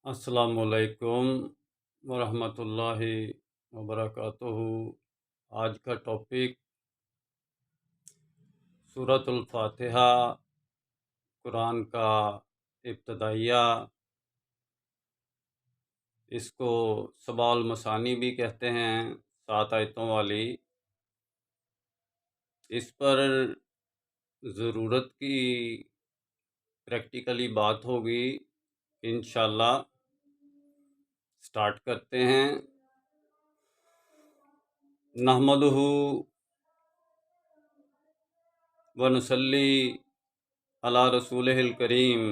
السلام علیکم ورحمۃ اللہ وبرکاتہ۔ آج کا ٹاپک سورۃ الفاتحہ، قرآن کا ابتدائیہ، اس کو سبع المثانی بھی کہتے ہیں، 7 آیتوں والی۔ اس پر ضرورت کی پریکٹیکلی بات ہوگی، انشاءاللہ سٹارٹ کرتے ہیں۔ نحمدہ ونصلی علی رسولہ الکریم،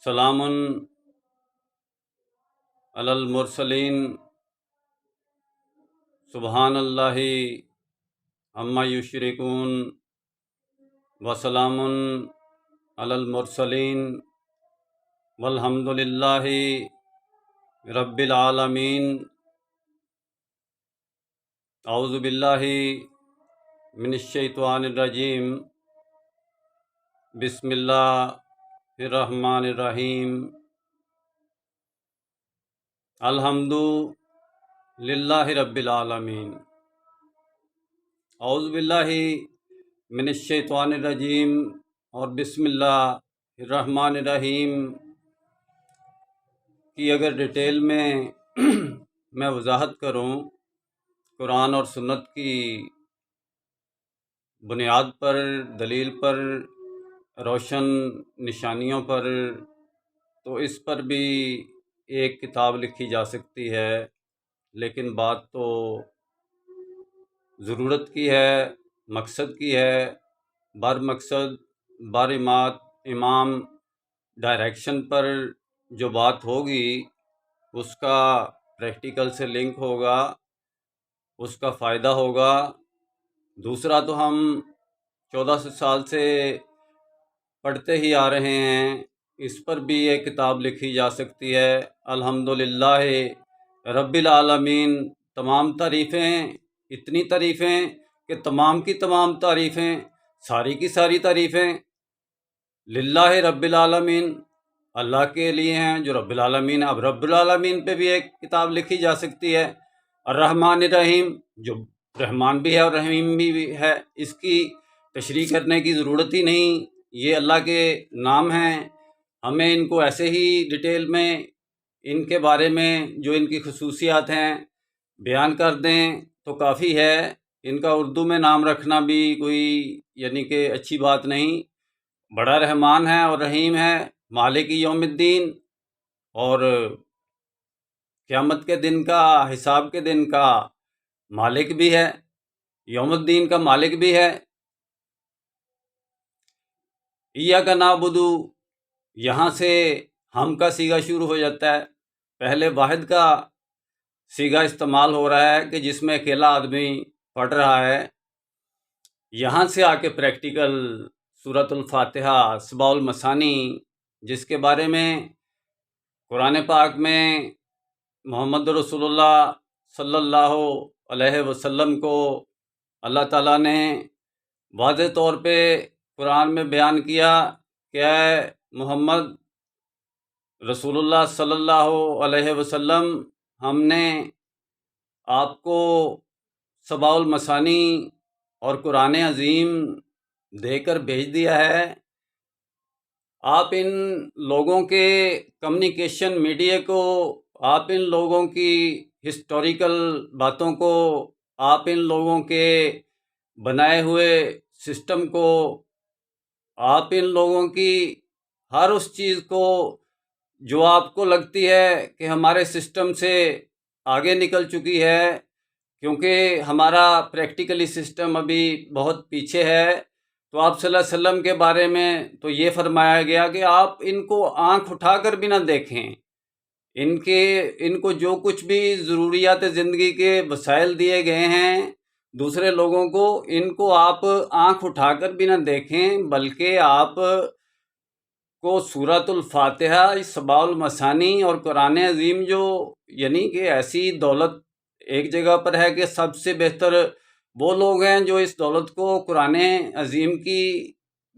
سلام علی المرسلین، سبحان اللہ عما یشرکون، وسلام علی المرسلین والحمد للہ رب العالمین۔ اعوذ باللہ من الشیطان الرجیم، بسم اللہ الرحمن الرحیم۔ الحمد للہ رب العالمین۔ اعوذ باللہ من الشیطان الرجیم اور بسم اللہ الرحمن الرحیم کی اگر ڈیٹیل میں وضاحت کروں، قرآن اور سنت کی بنیاد پر، دلیل پر، روشن نشانیوں پر، تو اس پر بھی ایک کتاب لکھی جا سکتی ہے، لیکن بات تو ضرورت کی ہے، مقصد کی ہے۔ بر مقصد، بر امام ڈائریکشن پر جو بات ہوگی اس کا پریکٹیکل سے لنک ہوگا، اس کا فائدہ ہوگا۔ دوسرا تو ہم 1400 سال سے پڑھتے ہی آ رہے ہیں، اس پر بھی ایک کتاب لکھی جا سکتی ہے۔ الحمدللہ رب العالمین، تمام تعریفیں، اتنی تعریفیں کہ تمام کی تمام تعریفیں، ساری کی ساری تعریفیں للہ رب العالمین، اللہ کے لیے ہیں جو رب العالمین۔ اب رب العالمین پہ بھی ایک کتاب لکھی جا سکتی ہے۔ الرحمن الرحیم، جو رحمان بھی ہے اور رحیم بھی ہے، اس کی تشریح کرنے کی ضرورت ہی نہیں، یہ اللہ کے نام ہیں۔ ہمیں ان کو ایسے ہی ڈیٹیل میں ان کے بارے میں جو ان کی خصوصیات ہیں بیان کر دیں تو کافی ہے۔ ان کا اردو میں نام رکھنا بھی کوئی یعنی کہ اچھی بات نہیں۔ بڑا رحمان ہے اور رحیم ہے، مالک یوم الدین، اور قیامت کے دن کا، حساب کے دن کا مالک بھی ہے، یوم الدین کا مالک بھی ہے۔ ایاک نعبد، یہاں سے ہم کا صیغہ شروع ہو جاتا ہے۔ پہلے واحد کا صیغہ استعمال ہو رہا ہے کہ جس میں اکیلا آدمی پڑھ رہا ہے۔ یہاں سے آ کے پریکٹیکل سورۃ الفاتحہ، سبع المثانی، جس کے بارے میں قرآن پاک میں محمد رسول اللہ صلی اللہ علیہ وسلم کو اللہ تعالیٰ نے واضح طور پہ قرآن میں بیان کیا کہ اے محمد رسول اللہ صلی اللہ علیہ وسلم، ہم نے آپ کو سبع المثانی اور قرآن عظیم دے کر بھیج دیا ہے۔ آپ ان لوگوں کے کمیونیکیشن میڈیا کو، آپ ان لوگوں کی ہسٹوریکل باتوں کو، آپ ان لوگوں کے بنائے ہوئے سسٹم کو، آپ ان لوگوں کی ہر اس چیز کو جو آپ کو لگتی ہے کہ ہمارے سسٹم سے آگے نکل چکی ہے، کیونکہ ہمارا پریکٹیکلی سسٹم ابھی بہت پیچھے ہے، تو آپ صلی اللہ علیہ وسلم کے بارے میں تو یہ فرمایا گیا کہ آپ ان کو آنکھ اٹھا کر بھی نہ دیکھیں، ان کو جو کچھ بھی ضروریات زندگی کے وسائل دیے گئے ہیں دوسرے لوگوں کو، ان کو آپ آنکھ اٹھا کر بھی نہ دیکھیں، بلکہ آپ کو سورۃ الفاتحہ، سبع المثانی اور قرآن عظیم، جو یعنی کہ ایسی دولت ایک جگہ پر ہے کہ سب سے بہتر وہ لوگ ہیں جو اس دولت کو قرآن عظیم کی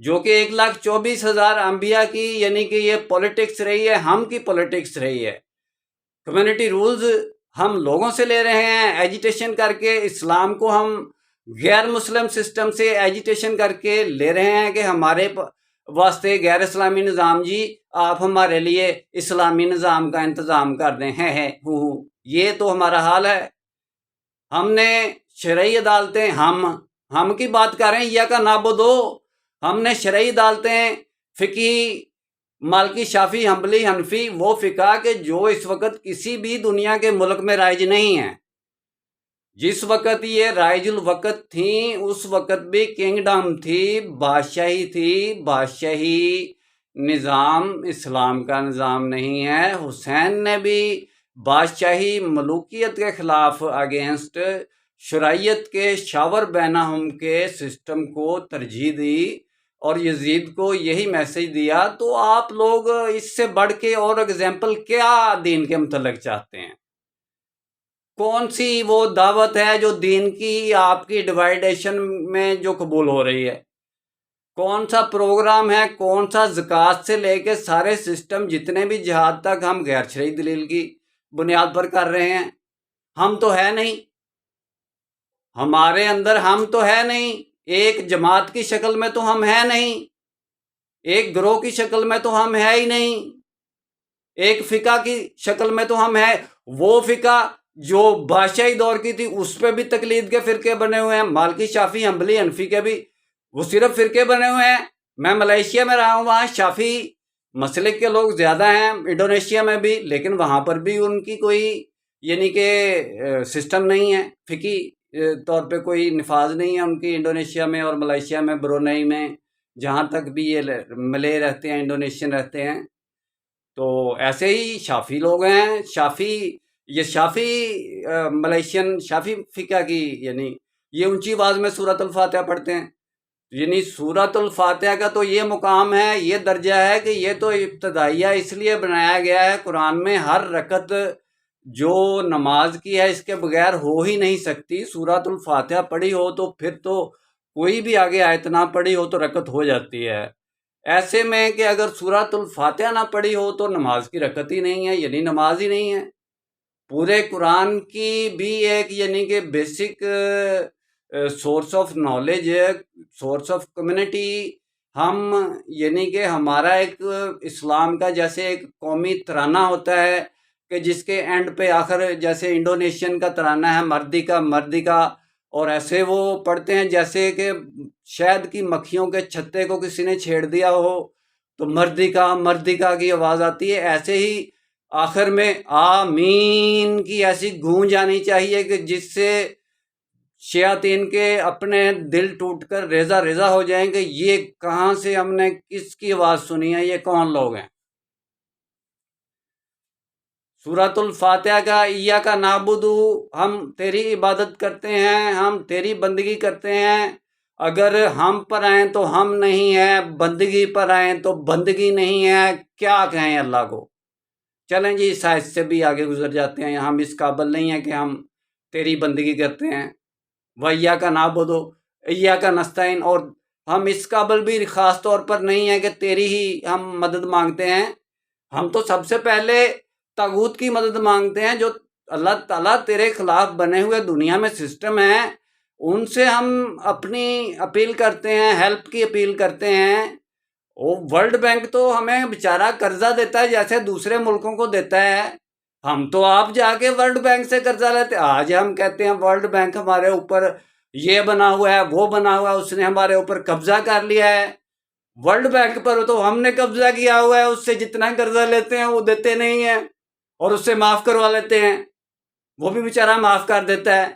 جو کہ 1,24,000 انبیاء کی یعنی کہ یہ پولیٹکس رہی ہے، ہم کی پولیٹکس رہی ہے۔ کمیونٹی رولز ہم لوگوں سے لے رہے ہیں ایجیٹیشن کر کے، اسلام کو ہم غیر مسلم سسٹم سے ایجیٹیشن کر کے لے رہے ہیں کہ ہمارے واسطے غیر اسلامی نظام جی، آپ ہمارے لیے اسلامی نظام کا انتظام کر دیں، یہ تو ہمارا حال ہے۔ ہم نے شرعی عدالتیں، ہم کی بات کر رہے ہیں، یا کا نابودو، ہم نے شرعی عدالتیں، فقہی، مالکی، شافعی، حنبلی، حنفی، وہ فقہ کہ جو اس وقت کسی بھی دنیا کے ملک میں رائج نہیں ہیں۔ جس وقت یہ رائج الوقت تھیں اس وقت بھی کنگڈم تھی، بادشاہی تھی، بادشاہی نظام اسلام کا نظام نہیں ہے۔ حسین نے بھی بادشاہی ملوکیت کے خلاف اگینسٹ شرعیت کے شاور بینہم کے سسٹم کو ترجیح دی اور یزید کو یہی میسج دیا۔ تو آپ لوگ اس سے بڑھ کے اور اگزامپل کیا دین کے متعلق چاہتے ہیں؟ کون سی وہ دعوت ہے جو دین کی آپ کی ڈیوائیڈیشن میں جو قبول ہو رہی ہے؟ کون سا پروگرام ہے؟ کون سا زکوٰۃ سے لے کے سارے سسٹم جتنے بھی جہاد تک ہم غیر شرعی دلیل کی بنیاد پر کر رہے ہیں؟ ہم تو ہے نہیں، ہمارے اندر ہم تو ہے نہیں، ایک جماعت کی شکل میں تو ہم ہے نہیں، ایک گروہ کی شکل میں تو ہم ہے ہی نہیں، ایک فقہ کی شکل میں تو ہم ہے۔ وہ فقہ جو بادشاہی دور کی تھی اس پہ بھی تقلید کے فرقے بنے ہوئے ہیں، مالکی، شافعی، حنبلی، حنفی کے بھی وہ صرف فرقے بنے ہوئے ہیں۔ میں ملائیشیا میں رہا ہوں، وہاں شافعی مسلک کے لوگ زیادہ ہیں، انڈونیشیا میں بھی، لیکن وہاں پر بھی ان کی کوئی یعنی کہ سسٹم نہیں ہے، فقہی طور پہ کوئی نفاذ نہیں ہے ان کی، انڈونیشیا میں اور ملائیشیا میں، برونئی میں، جہاں تک بھی یہ ملے رہتے ہیں، انڈونیشین رہتے ہیں۔ تو ایسے ہی شافعی لوگ ہیں، یہ شافعی ملیشین شافعی فقہ کی یعنی یہ اونچی آواز میں سورۃ الفاتحہ پڑھتے ہیں۔ یعنی سورۃ الفاتحہ کا تو یہ مقام ہے، یہ درجہ ہے کہ یہ تو ابتدائیہ اس لیے بنایا گیا ہے قرآن میں، ہر رکعت جو نماز کی ہے اس کے بغیر ہو ہی نہیں سکتی۔ سورۃ الفاتحہ پڑھی ہو تو پھر تو کوئی بھی آگے آیت نہ پڑھی ہو تو رکعت ہو جاتی ہے۔ ایسے میں کہ اگر سورۃ الفاتحہ نہ پڑھی ہو تو نماز کی رکعت ہی نہیں ہے، یعنی نماز ہی نہیں ہے۔ پورے قرآن کی بھی ایک یعنی کہ basic source of knowledge, source of community ہم یعنی کہ ہمارا ایک اسلام کا جیسے ایک قومی ترانہ ہوتا ہے کہ جس کے اینڈ پہ آخر جیسے انڈونیشین کا ترانہ ہے مردی کا مردی کا، اور ایسے وہ پڑھتے ہیں جیسے کہ شہد کی مکھیوں کے چھتے کو کسی نے چھیڑ دیا ہو تو مردی کا کی آواز آتی ہے۔ ایسے ہی آخر میں آمین کی ایسی گونج آنی چاہیے کہ جس سے شیاطین کے اپنے دل ٹوٹ کر ریزہ ریزہ ہو جائیں کہ یہ کہاں سے ہم نے کس کی آواز سنی ہے، یہ کون لوگ ہیں۔ سورۃ الفاتحہ کا ایاک نعبد، ہم تیری عبادت کرتے ہیں، ہم تیری بندگی کرتے ہیں، اگر ہم پر آئیں تو ہم نہیں ہیں، بندگی پر آئیں تو بندگی نہیں ہے، کیا کہیں اللہ کو۔ چلیں جی سائز سے بھی آگے گزر جاتے ہیں، ہم اس قابل نہیں ہیں کہ ہم تیری بندگی کرتے ہیں۔ وَإِيَّاكَ نَعْبُدُ وَإِيَّاكَ نَسْتَعِينُ، اور ہم اس قابل بھی خاص طور پر نہیں ہیں کہ تیری ہی ہم مدد مانگتے ہیں۔ ہم تو سب سے پہلے طاغوت کی مدد مانگتے ہیں، جو اللہ تعالیٰ تیرے خلاف بنے ہوئے دنیا میں سسٹم ہیں، ان سے ہم اپنی اپیل کرتے ہیں، ہیلپ کی اپیل کرتے ہیں۔ ورلڈ بینک تو ہمیں بیچارہ قرضہ دیتا ہے جیسے دوسرے ملکوں کو دیتا ہے، ہم تو آپ جا کے ورلڈ بینک سے قرضہ لیتے۔ آج ہم کہتے ہیں ورلڈ بینک ہمارے اوپر یہ بنا ہوا ہے، وہ بنا ہوا ہے، اس نے ہمارے اوپر قبضہ کر لیا ہے۔ ورلڈ بینک پر تو ہم نے قبضہ کیا ہوا ہے، اس سے جتنا قرضہ لیتے ہیں وہ دیتے نہیں ہیں اور اس سے معاف کروا لیتے ہیں، وہ بھی بیچارہ معاف کر دیتا ہے۔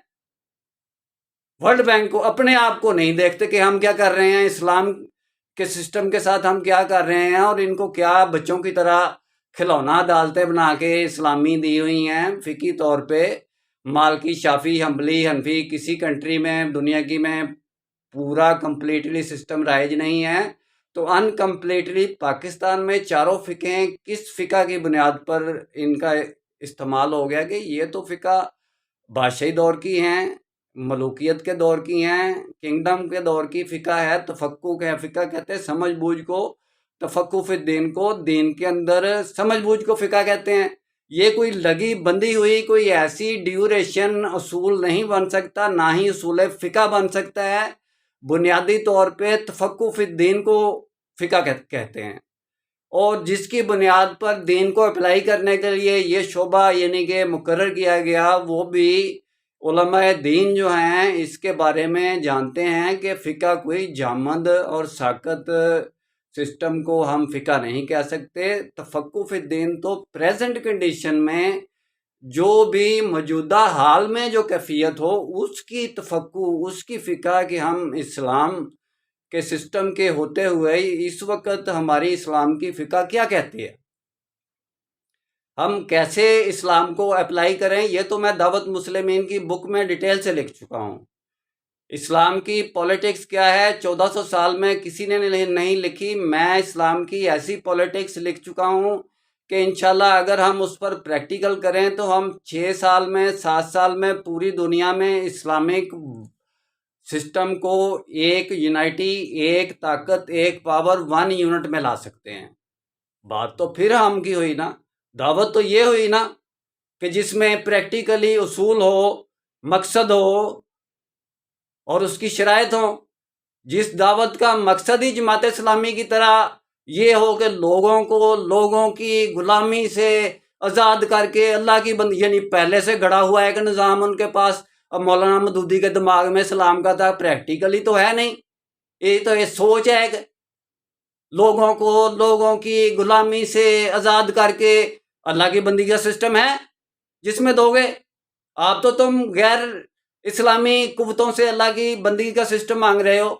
ورلڈ بینک کو اپنے آپ کو نہیں دیکھتے کہ ہم کیا کر رہے ہیں، اسلام کے سسٹم کے ساتھ ہم کیا کر رہے ہیں، اور ان کو کیا بچوں کی طرح کھلونا عدالتیں بنا کے اسلامی دی ہوئی ہیں فقہی طور پہ۔ مالکی، شافعی، حنبلی، حنفی کسی کنٹری میں دنیا کی میں پورا کمپلیٹلی سسٹم رائج نہیں ہے، تو ان کمپلیٹلی پاکستان میں چاروں فقہیں کس فقہ کی بنیاد پر ان کا استعمال ہو گیا کہ یہ تو فقہ بادشاہی دور کی ہیں، ملوکیت کے دور کی ہیں، کنگڈم کے دور کی فقہ ہے، تفقہ ہے۔ فقہ کہتے ہیں سمجھ بوجھ کو، تفقہ فی الدین کو، دین کے اندر سمجھ بوجھ کو فقہ کہتے ہیں۔ یہ کوئی لگی بندھی ہوئی کوئی ایسی ڈیوریشن اصول نہیں بن سکتا، نہ ہی اصول فقہ بن سکتا ہے۔ بنیادی طور پہ تفقہ فی الدین کو فقہ کہتے ہیں، اور جس کی بنیاد پر دین کو اپلائی کرنے کے لیے یہ شعبہ یعنی کہ مقرر کیا گیا، وہ بھی علماء دین جو ہیں اس کے بارے میں جانتے ہیں کہ فقہ کوئی جامد اور ساکت سسٹم کو ہم فقہ نہیں کہہ سکتے۔ تفقہ فی الدین تو پریزنٹ کنڈیشن میں جو بھی موجودہ حال میں جو کیفیت ہو اس کی تفقہ، اس کی فقہ کہ ہم اسلام کے سسٹم کے ہوتے ہوئے اس وقت ہماری اسلام کی فقہ کیا کہتی ہے، ہم کیسے اسلام کو اپلائی کریں۔ یہ تو میں دعوت مسلمین کی بک میں ڈیٹیل سے لکھ چکا ہوں۔ اسلام کی پولیٹکس کیا ہے 1400 سال میں کسی نے نہیں لکھی، میں اسلام کی ایسی پولیٹکس لکھ چکا ہوں کہ انشاءاللہ اگر ہم اس پر پریکٹیکل کریں تو ہم 6 سال میں 7 سال میں پوری دنیا میں اسلامک سسٹم کو ایک یونائٹی، ایک طاقت، ایک پاور، 1 یونٹ میں لا سکتے ہیں۔ بات تو پھر ہم کی ہوئی نا، دعوت تو یہ ہوئی نا کہ جس میں پریکٹیکلی اصول ہو، مقصد ہو اور اس کی شرائط ہو۔ جس دعوت کا مقصد ہی جماعت اسلامی کی طرح یہ ہو کہ لوگوں کو لوگوں کی غلامی سے آزاد کر کے اللہ کی بندگی، یعنی پہلے سے گڑا ہوا ہے کہ نظام ان کے پاس، اب مولانا مودودی کے دماغ میں اسلام کا تھا، پریکٹیکلی تو ہے نہیں، یہ تو یہ سوچ ہے کہ لوگوں کو لوگوں کی غلامی سے آزاد کر کے اللہ کی بندگی کا سسٹم ہے جس میں دو گے آپ، تو تم غیر اسلامی قوتوں سے اللہ کی بندگی کا سسٹم مانگ رہے ہو،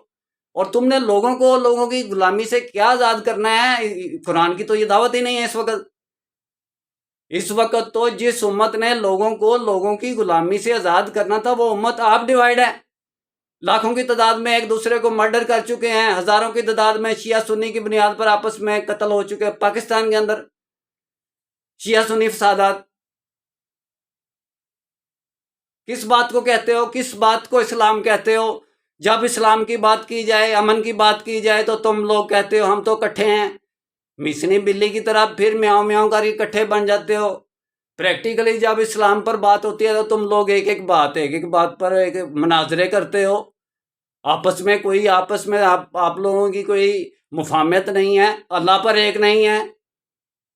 اور تم نے لوگوں کو لوگوں کی غلامی سے کیا آزاد کرنا ہے؟ قرآن کی تو یہ دعوت ہی نہیں ہے اس وقت تو جس امت نے لوگوں کو لوگوں کی غلامی سے آزاد کرنا تھا وہ امت آپ ڈیوائیڈ ہے، لاکھوں کی تعداد میں ایک دوسرے کو مرڈر کر چکے ہیں، ہزاروں کی تعداد میں شیعہ سنی کی بنیاد پر آپس میں قتل ہو چکے ہیں پاکستان کے اندر، شیعہ سنی فسادات۔ کس بات کو کہتے ہو؟ کس بات کو اسلام کہتے ہو؟ جب اسلام کی بات کی جائے، امن کی بات کی جائے تو تم لوگ کہتے ہو ہم تو کٹھے ہیں، میسنی بلی کی طرح پھر میاؤں میاؤں کر کے کٹھے بن جاتے ہو۔ پریکٹیکلی جب اسلام پر بات ہوتی ہے تو تم لوگ ایک ایک بات پر ایک مناظرے کرتے ہو، آپس میں آپ لوگوں کی کوئی مفاہمت نہیں ہے، اللہ پر ایک نہیں ہے،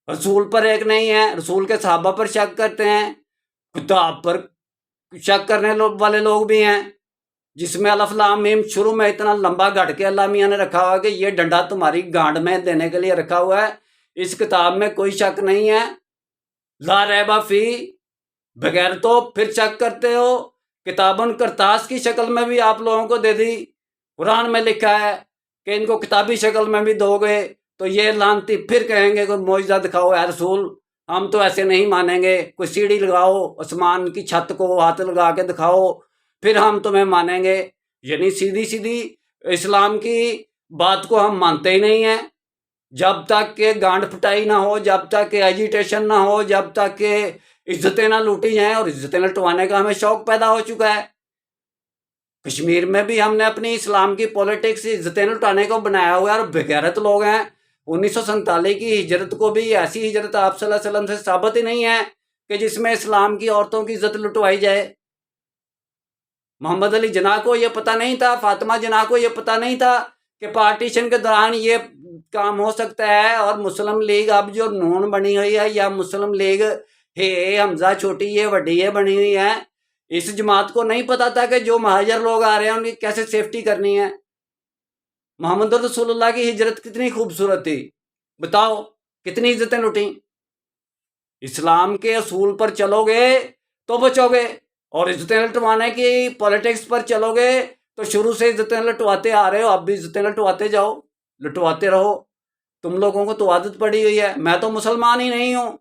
رسول پر ایک نہیں ہے، رسول کے صحابہ پر شک کرتے ہیں، کتاب پر شک کرنے والے لوگ بھی ہیں، جس میں الف لام میم شروع میں اتنا لمبا گھڑ کے اللہ میاں نے رکھا ہوا کہ یہ ڈنڈا تمہاری گانڈ میں دینے کے لیے رکھا ہوا ہے، اس کتاب میں کوئی شک نہیں ہے، لا ریبہ فی، بغیر تو پھر شک کرتے ہو۔ کتابن کرتاس کی شکل میں بھی آپ لوگوں کو دے دی، قرآن میں لکھا ہے کہ ان کو کتابی شکل میں بھی دو گے تو یہ لانتی پھر کہیں گے کوئی معجزہ دکھاؤ اے رسول، ہم تو ایسے نہیں مانیں گے، کوئی سیڑھی لگاؤ آسمان کی چھت کو ہاتھ لگا کے دکھاؤ پھر ہم تمہیں مانیں گے۔ یعنی سیدھی اسلام کی بات کو ہم مانتے ہی نہیں ہیں، جب تک کہ گانڈ پھٹائی نہ ہو، جب تک کہ ایجیٹیشن نہ ہو، جب تک کہ عزتیں نہ لوٹی جائیں، اور عزتیں لٹوانے کا ہمیں شوق پیدا ہو چکا ہے۔ کشمیر میں بھی ہم نے اپنی اسلام کی پولیٹکس عزتیں لٹانے کو بنایا ہوا ہے، اور بغیرت لوگ ہیں۔ 1947 کی ہجرت کو بھی ایسی ہجرت آپ صلی اللہ علیہ وسلم سے ثابت ہی نہیں ہے کہ جس میں اسلام کی عورتوں کی عزت لٹوائی جائے۔ محمد علی جناح کو یہ پتہ نہیں تھا، فاطمہ جناح کو یہ پتہ نہیں تھا کہ پارٹیشن کے دوران یہ کام ہو سکتا ہے، اور مسلم لیگ اب جو نون بنی ہوئی ہے یا مسلم لیگ ہے حمزہ چھوٹی یہ وڈی یہ بنی ہوئی ہے، اس جماعت کو نہیں پتا تھا کہ جو مہاجر لوگ آ رہے ہیں ان کی کیسے سیفٹی کرنی ہے۔ محمد رسول اللہ کی ہجرت کتنی خوبصورت تھی، بتاؤ کتنی عزتیں لٹیں۔ اسلام کے اصول پر چلو گے تو بچو گے، اور عزتیں لٹوانے کی پولیٹکس پر چلو گے تو شروع سے عزتیں لٹواتے آ رہے ہو، اب بھی عزتیں لٹواتے جاؤ، لٹواتے رہو۔ تم لوگوں کو تو عادت پڑی ہوئی ہے۔ میں تو مسلمان ہی نہیں ہوں،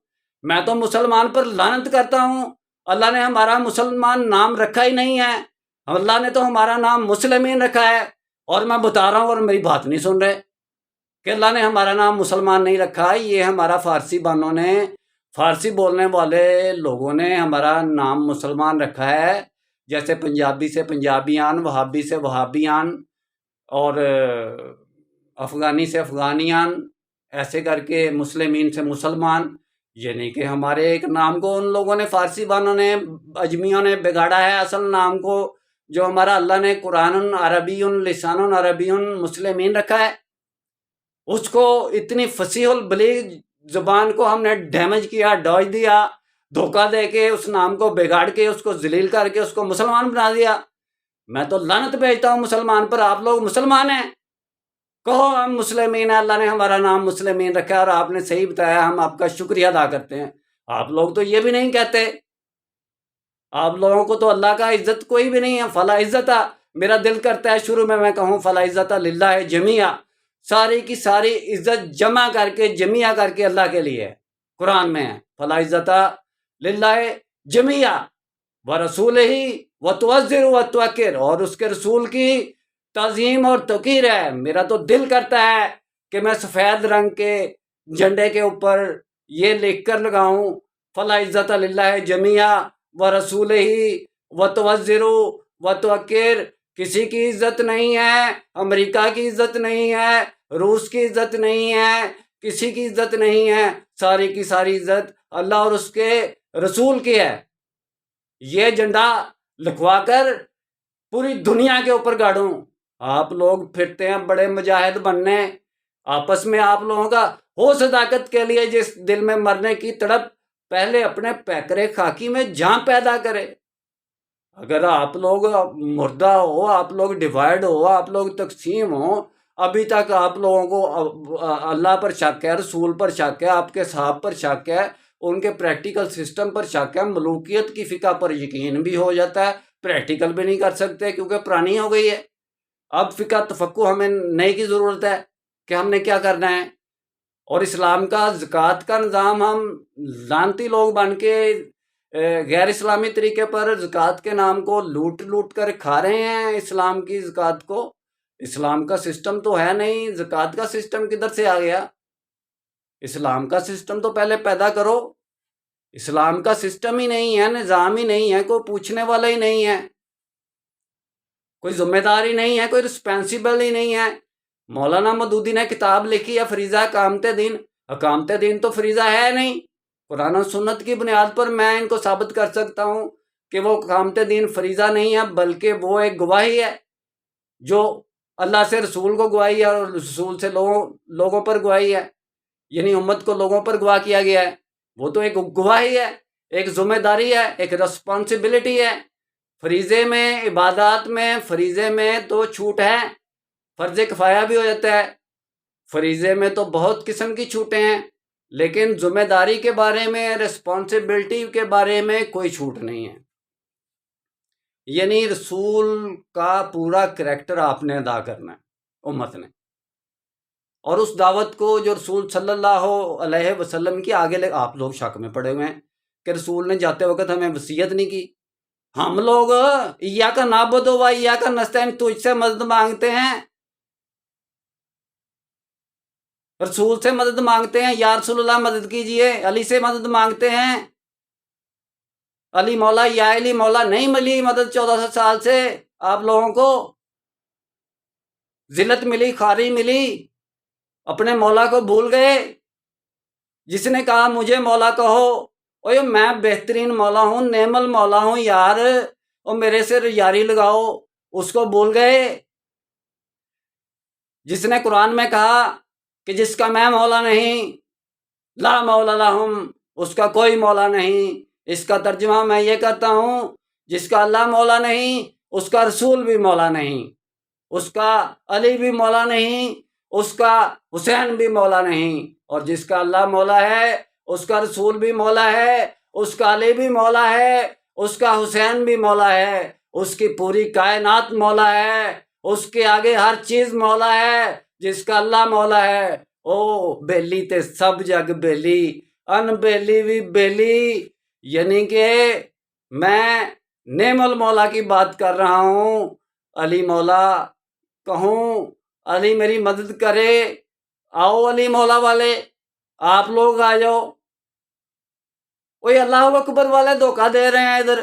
میں تو مسلمان پر لعنت کرتا ہوں۔ اللہ نے ہمارا مسلمان نام رکھا ہی نہیں ہے، اللہ نے تو ہمارا نام مسلمین رکھا ہے، اور میں بتا رہا ہوں اور میری بات نہیں سن رہے کہ اللہ نے ہمارا نام مسلمان نہیں رکھا، یہ ہمارا فارسی بانوں نے، فارسی بولنے والے لوگوں نے ہمارا نام مسلمان رکھا ہے، جیسے پنجابی سے پنجابیان، وہابی سے وہابیان، اور افغانی سے افغانیان، ایسے کر کے مسلمین سے مسلمان. یعنی کہ ہمارے ایک نام کو ان لوگوں نے، فارسی بانوں نے، اجمیوں نے بگاڑا ہے اصل نام کو، جو ہمارا اللہ نے قرآن عربی لسان عربی مسلمین رکھا ہے. اس کو اتنی فصیح البلیغ زبان کو ہم نے ڈیمیج کیا، ڈوج دیا، دھوکہ دے کے اس نام کو بگاڑ کے اس کو ذلیل کر کے اس کو مسلمان بنا دیا. میں تو لعنت بھیجتا ہوں مسلمان پر. آپ لوگ مسلمان ہیں، کہو ہم مسلمین ہیں، اللہ نے ہمارا نام مسلمین رکھا ہے اور آپ نے صحیح بتایا، ہم آپ کا شکریہ ادا کرتے ہیں. آپ لوگ تو یہ بھی نہیں کہتے. آپ لوگوں کو تو اللہ کا عزت کوئی بھی نہیں ہے. فلا عزت، میرا دل کرتا ہے شروع میں کہوں فلا عزت للہ جمیعہ، ساری کی ساری عزت جمع کر کے جمیعہ کر کے اللہ کے لیے. قرآن میں ہے فلا عزت للہ جمیعہ ورسولہ وتوزر وتوکر، اور اس کے رسول کی تعظیم اور توقیر ہے. میرا تو دل کرتا ہے کہ میں سفید رنگ کے جھنڈے کے اوپر یہ لکھ کر لگاؤں فلا عزت للہ جمیعہ ورسولہ وتوزر وتوکر. کسی کی عزت نہیں ہے، امریکہ کی عزت نہیں ہے، روس کی عزت نہیں ہے، کسی کی عزت نہیں ہے. ساری کی ساری عزت اللہ اور اس کے رسول کی ہے. یہ جھنڈا لکھوا کر پوری دنیا کے اوپر گاڑوں. آپ لوگ پھرتے ہیں بڑے مجاہد بننے، آپس میں آپ لوگوں کا ہو صداقت کے لیے جس دل میں مرنے کی تڑپ، پہلے اپنے پیکرے خاکی میں جان پیدا کرے. اگر آپ لوگ مردہ ہو، آپ لوگ ڈیوائیڈ ہو، آپ لوگ تقسیم ہو، ابھی تک آپ لوگوں کو اللہ پر شک ہے، رسول پر شک ہے، آپ کے صحاب پر شک ہے، ان کے پریکٹیکل سسٹم پر شک ہے، ملوکیت کی فقہ پر یقین بھی ہو جاتا ہے، پریکٹیکل بھی نہیں کر سکتے کیونکہ پرانی ہو گئی ہے. اب فقہ تفقہ ہمیں نئے کی ضرورت ہے کہ ہم نے کیا کرنا ہے. اور اسلام کا زکوٰۃ کا نظام ہم لانتی لوگ بن کے غیر اسلامی طریقے پر زکوٰۃ کے نام کو لوٹ کر کھا رہے ہیں اسلام کی زکوٰۃ کو. اسلام کا سسٹم تو ہے نہیں، زکوٰۃ کا سسٹم کدھر سے آ گیا؟ اسلام کا سسٹم تو پہلے پیدا کرو. اسلام کا سسٹم ہی نہیں ہے، نظام ہی نہیں ہے، کوئی پوچھنے والا ہی نہیں ہے، کوئی ذمہ دار ہی نہیں ہے، کوئی رسپانسیبل ہی نہیں ہے. مولانا مودودی نے کتاب لکھی ہے فریضہ اقامت دین. اقامت دین تو فریضہ ہے نہیں. قرآن و سنت کی بنیاد پر میں ان کو ثابت کر سکتا ہوں کہ وہ اقامت دین فریضہ نہیں ہے، بلکہ وہ ایک گواہی ہے جو اللہ سے رسول کو گواہی ہے اور رسول سے لوگوں پر گواہی ہے. یعنی امت کو لوگوں پر گواہ کیا گیا ہے. وہ تو ایک گواہی ہے، ایک ذمہ داری ہے، ایک رسپانسبلٹی ہے. فریضے میں، عبادات میں، فریضے میں تو چھوٹ ہے، فرض کفایہ بھی ہو جاتا ہے. فریضے میں تو بہت قسم کی چھوٹیں ہیں، لیکن ذمہ داری کے بارے میں، رسپانسبلٹی کے بارے میں کوئی چھوٹ نہیں ہے. یعنی رسول کا پورا کریکٹر آپ نے ادا کرنا ہے امت نے، اور اس دعوت کو جو رسول صلی اللہ علیہ وسلم کی آگے آپ لوگ شک میں پڑے ہوئے ہیں کہ رسول نے جاتے وقت ہمیں وصیت نہیں کی. ہم لوگ ایاک نعبد و ایاک نستعین، تجھ سے مدد مانگتے ہیں، رسول سے مدد مانگتے ہیں، یا رسول اللہ مدد کیجئے. علی سے مدد مانگتے ہیں، علی مولا، یا علی مولا. نہیں ملی مدد 1400 سال سے. آپ لوگوں کو ذلت ملی، خاری ملی، اپنے مولا کو بھول گئے. جس نے کہا مجھے مولا کہو، اوے میں بہترین مولا ہوں، نعم المولا ہوں یار، اور میرے سے یاری لگاؤ، اس کو بھول گئے. جس نے قرآن میں کہا کہ جس کا میں مولا نہیں، لا مولا لہم، اس کا کوئی مولا نہیں. اس کا ترجمہ میں یہ کرتا ہوں، جس کا اللہ مولا نہیں، اس کا رسول بھی مولا نہیں، اس کا علی بھی مولا نہیں، اس کا حسین بھی مولا نہیں. اور جس کا اللہ مولا ہے، اس کا رسول بھی مولا ہے، اس کا علی بھی مولا ہے، اس کا حسین بھی مولا ہے، اس کی پوری کائنات مولا ہے، اس کے آگے ہر چیز مولا ہے. جس کا اللہ مولا ہے، او بیلی تے سب جگ بیلی، ان بیلی بھی بیلی. یعنی کہ میں نعم المولا کی بات کر رہا ہوں. علی مولا کہوں، علی میری مدد کرے. آؤ علی مولا والے، آپ لوگ آ جاؤ. کوئی اللہ اکبر والے دھوکہ دے رہے ہیں ادھر.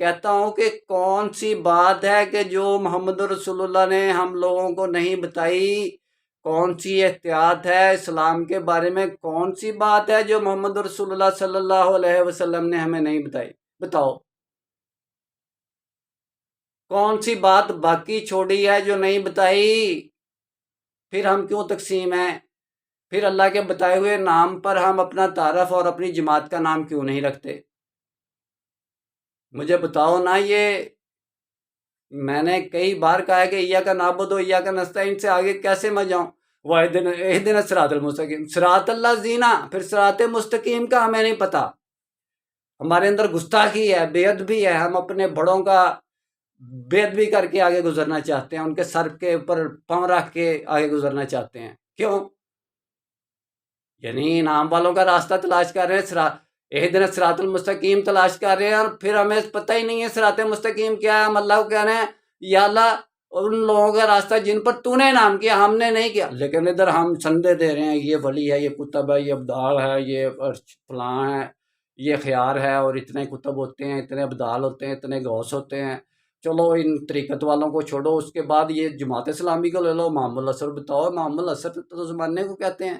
کہتا ہوں کہ کون سی بات ہے کہ جو محمد رسول اللہ نے ہم لوگوں کو نہیں بتائی، کون سی احتیاط ہے اسلام کے بارے میں، کون سی بات ہے جو محمد رسول اللہ صلی اللہ علیہ وسلم نے ہمیں نہیں بتائی؟ بتاؤ کون سی بات باقی چھوڑی ہے جو نہیں بتائی؟ پھر ہم کیوں تقسیم ہیں؟ پھر اللہ کے بتائے ہوئے نام پر ہم اپنا تعارف اور اپنی جماعت کا نام کیوں نہیں رکھتے؟ مجھے بتاؤ نا۔ یہ میں نے کئی بار کہا ہے کہ ایاک نعبد و ایاک نستعین سے آگے کیسے میں جاؤں؟ اہدنا الصراط المستقیم، صراط اللہ زینا، پھر صراط مستقیم کا ہمیں نہیں پتا۔ ہمارے اندر گستاخی ہے، بے ادبی ہے، ہم اپنے بڑوں کا بے ادبی کر کے آگے گزرنا چاہتے ہیں، ان کے سر کے اوپر پاؤں رکھ کے آگے گزرنا چاہتے ہیں۔ کیوں؟ یعنی انعام والوں کا راستہ تلاش کر رہے ہیں، اہدنا الصراط المستقیم تلاش کر رہے ہیں، اور پھر ہمیں پتہ ہی نہیں ہے صراط مستقیم کیا ہے۔ ہم اللہ کو کہہ رہے ہیں یا اللہ ان لوگوں کا راستہ جن پر تو نے انعام کیا، ہم نے نہیں کیا، لیکن ادھر ہم سندے دے رہے ہیں، یہ ولی ہے، یہ کتب ہے، یہ ابدال ہے، یہ فلاں ہے، یہ خیار ہے، اور اتنے کتب ہوتے ہیں، اتنے ابدال ہوتے ہیں، اتنے غوث ہوتے ہیں۔ چلو ان طریقت والوں کو چھوڑو، اس کے بعد یہ جماعت اسلامی کو لے لو۔ امام الاثر بتاؤ، امام الاثر تو زمانے کو کہتے ہیں،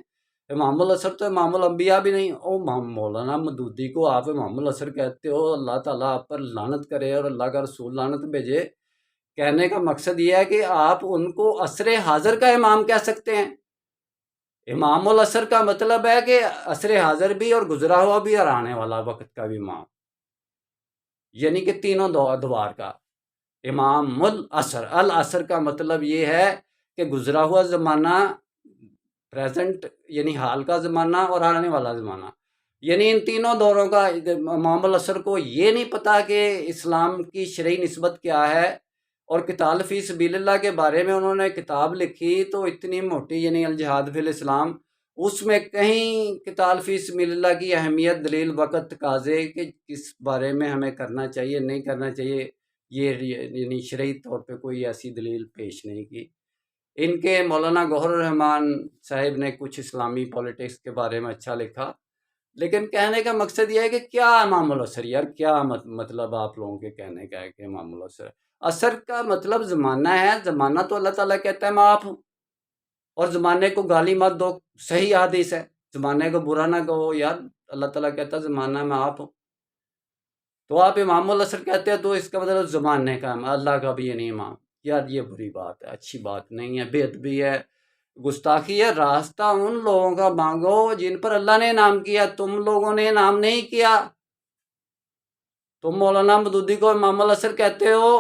امام الاثر تو امام الانبیاء بھی نہیں۔ او مولانا مودودی کو آپ امام الاثر کہتے ہو، اللہ تعالیٰ آپ پر لعنت کرے اور اللہ کا رسول لعنت بھیجے۔ کہنے کا مقصد یہ ہے کہ آپ ان کو عصر حاضر کا امام کہہ سکتے ہیں۔ امام الاثر کا مطلب ہے کہ عصر حاضر بھی اور گزرا ہوا بھی اور آنے والا وقت کا بھی امام، یعنی کہ تینوں دوار کا امام العصر۔ العصر کا مطلب یہ ہے کہ گزرا ہوا زمانہ، پریزنٹ یعنی حال کا زمانہ، اور آنے والا زمانہ، یعنی ان تینوں دوروں کا۔ امام العصر کو یہ نہیں پتا کہ اسلام کی شرعی نسبت کیا ہے، اور قتال فی سبیل اللہ کے بارے میں انہوں نے کتاب لکھی تو اتنی موٹی، یعنی الجہاد فی الاسلام، اس میں کہیں قتال فی سبیل اللہ کی اہمیت، دلیل، وقت، تقاضے کہ کس بارے میں ہمیں کرنا چاہیے نہیں کرنا چاہیے، یہ یعنی شرعی طور پہ کوئی ایسی دلیل پیش نہیں کی۔ ان کے مولانا گوہر الرحمان صاحب نے کچھ اسلامی پولیٹکس کے بارے میں اچھا لکھا، لیکن کہنے کا مقصد یہ ہے کہ کیا امام العصر، یار کیا مطلب آپ لوگوں کے کہنے کا ہے کہ امام العصر؟ عصر کا مطلب زمانہ ہے، زمانہ تو اللہ تعالیٰ کہتا ہے میں آپ ہوں، اور زمانے کو گالی مت دو، صحیح حدیث ہے، زمانے کو برا نہ کہو، یار اللہ تعالیٰ کہتا ہے زمانہ میں آپ ہوں، تو آپ امام العصر کہتے ہیں تو اس کا مطلب زمانے کا ہے، اللہ کا بھی یہ نہیں امام۔ یار یہ بری بات ہے، اچھی بات نہیں ہے، بے ادبی ہے، گستاخی ہے۔ راستہ ان لوگوں کا مانگو جن پر اللہ نے انعام کیا، تم لوگوں نے انعام نہیں کیا۔ تم مولانا مودودی کو امام العصر کہتے ہو،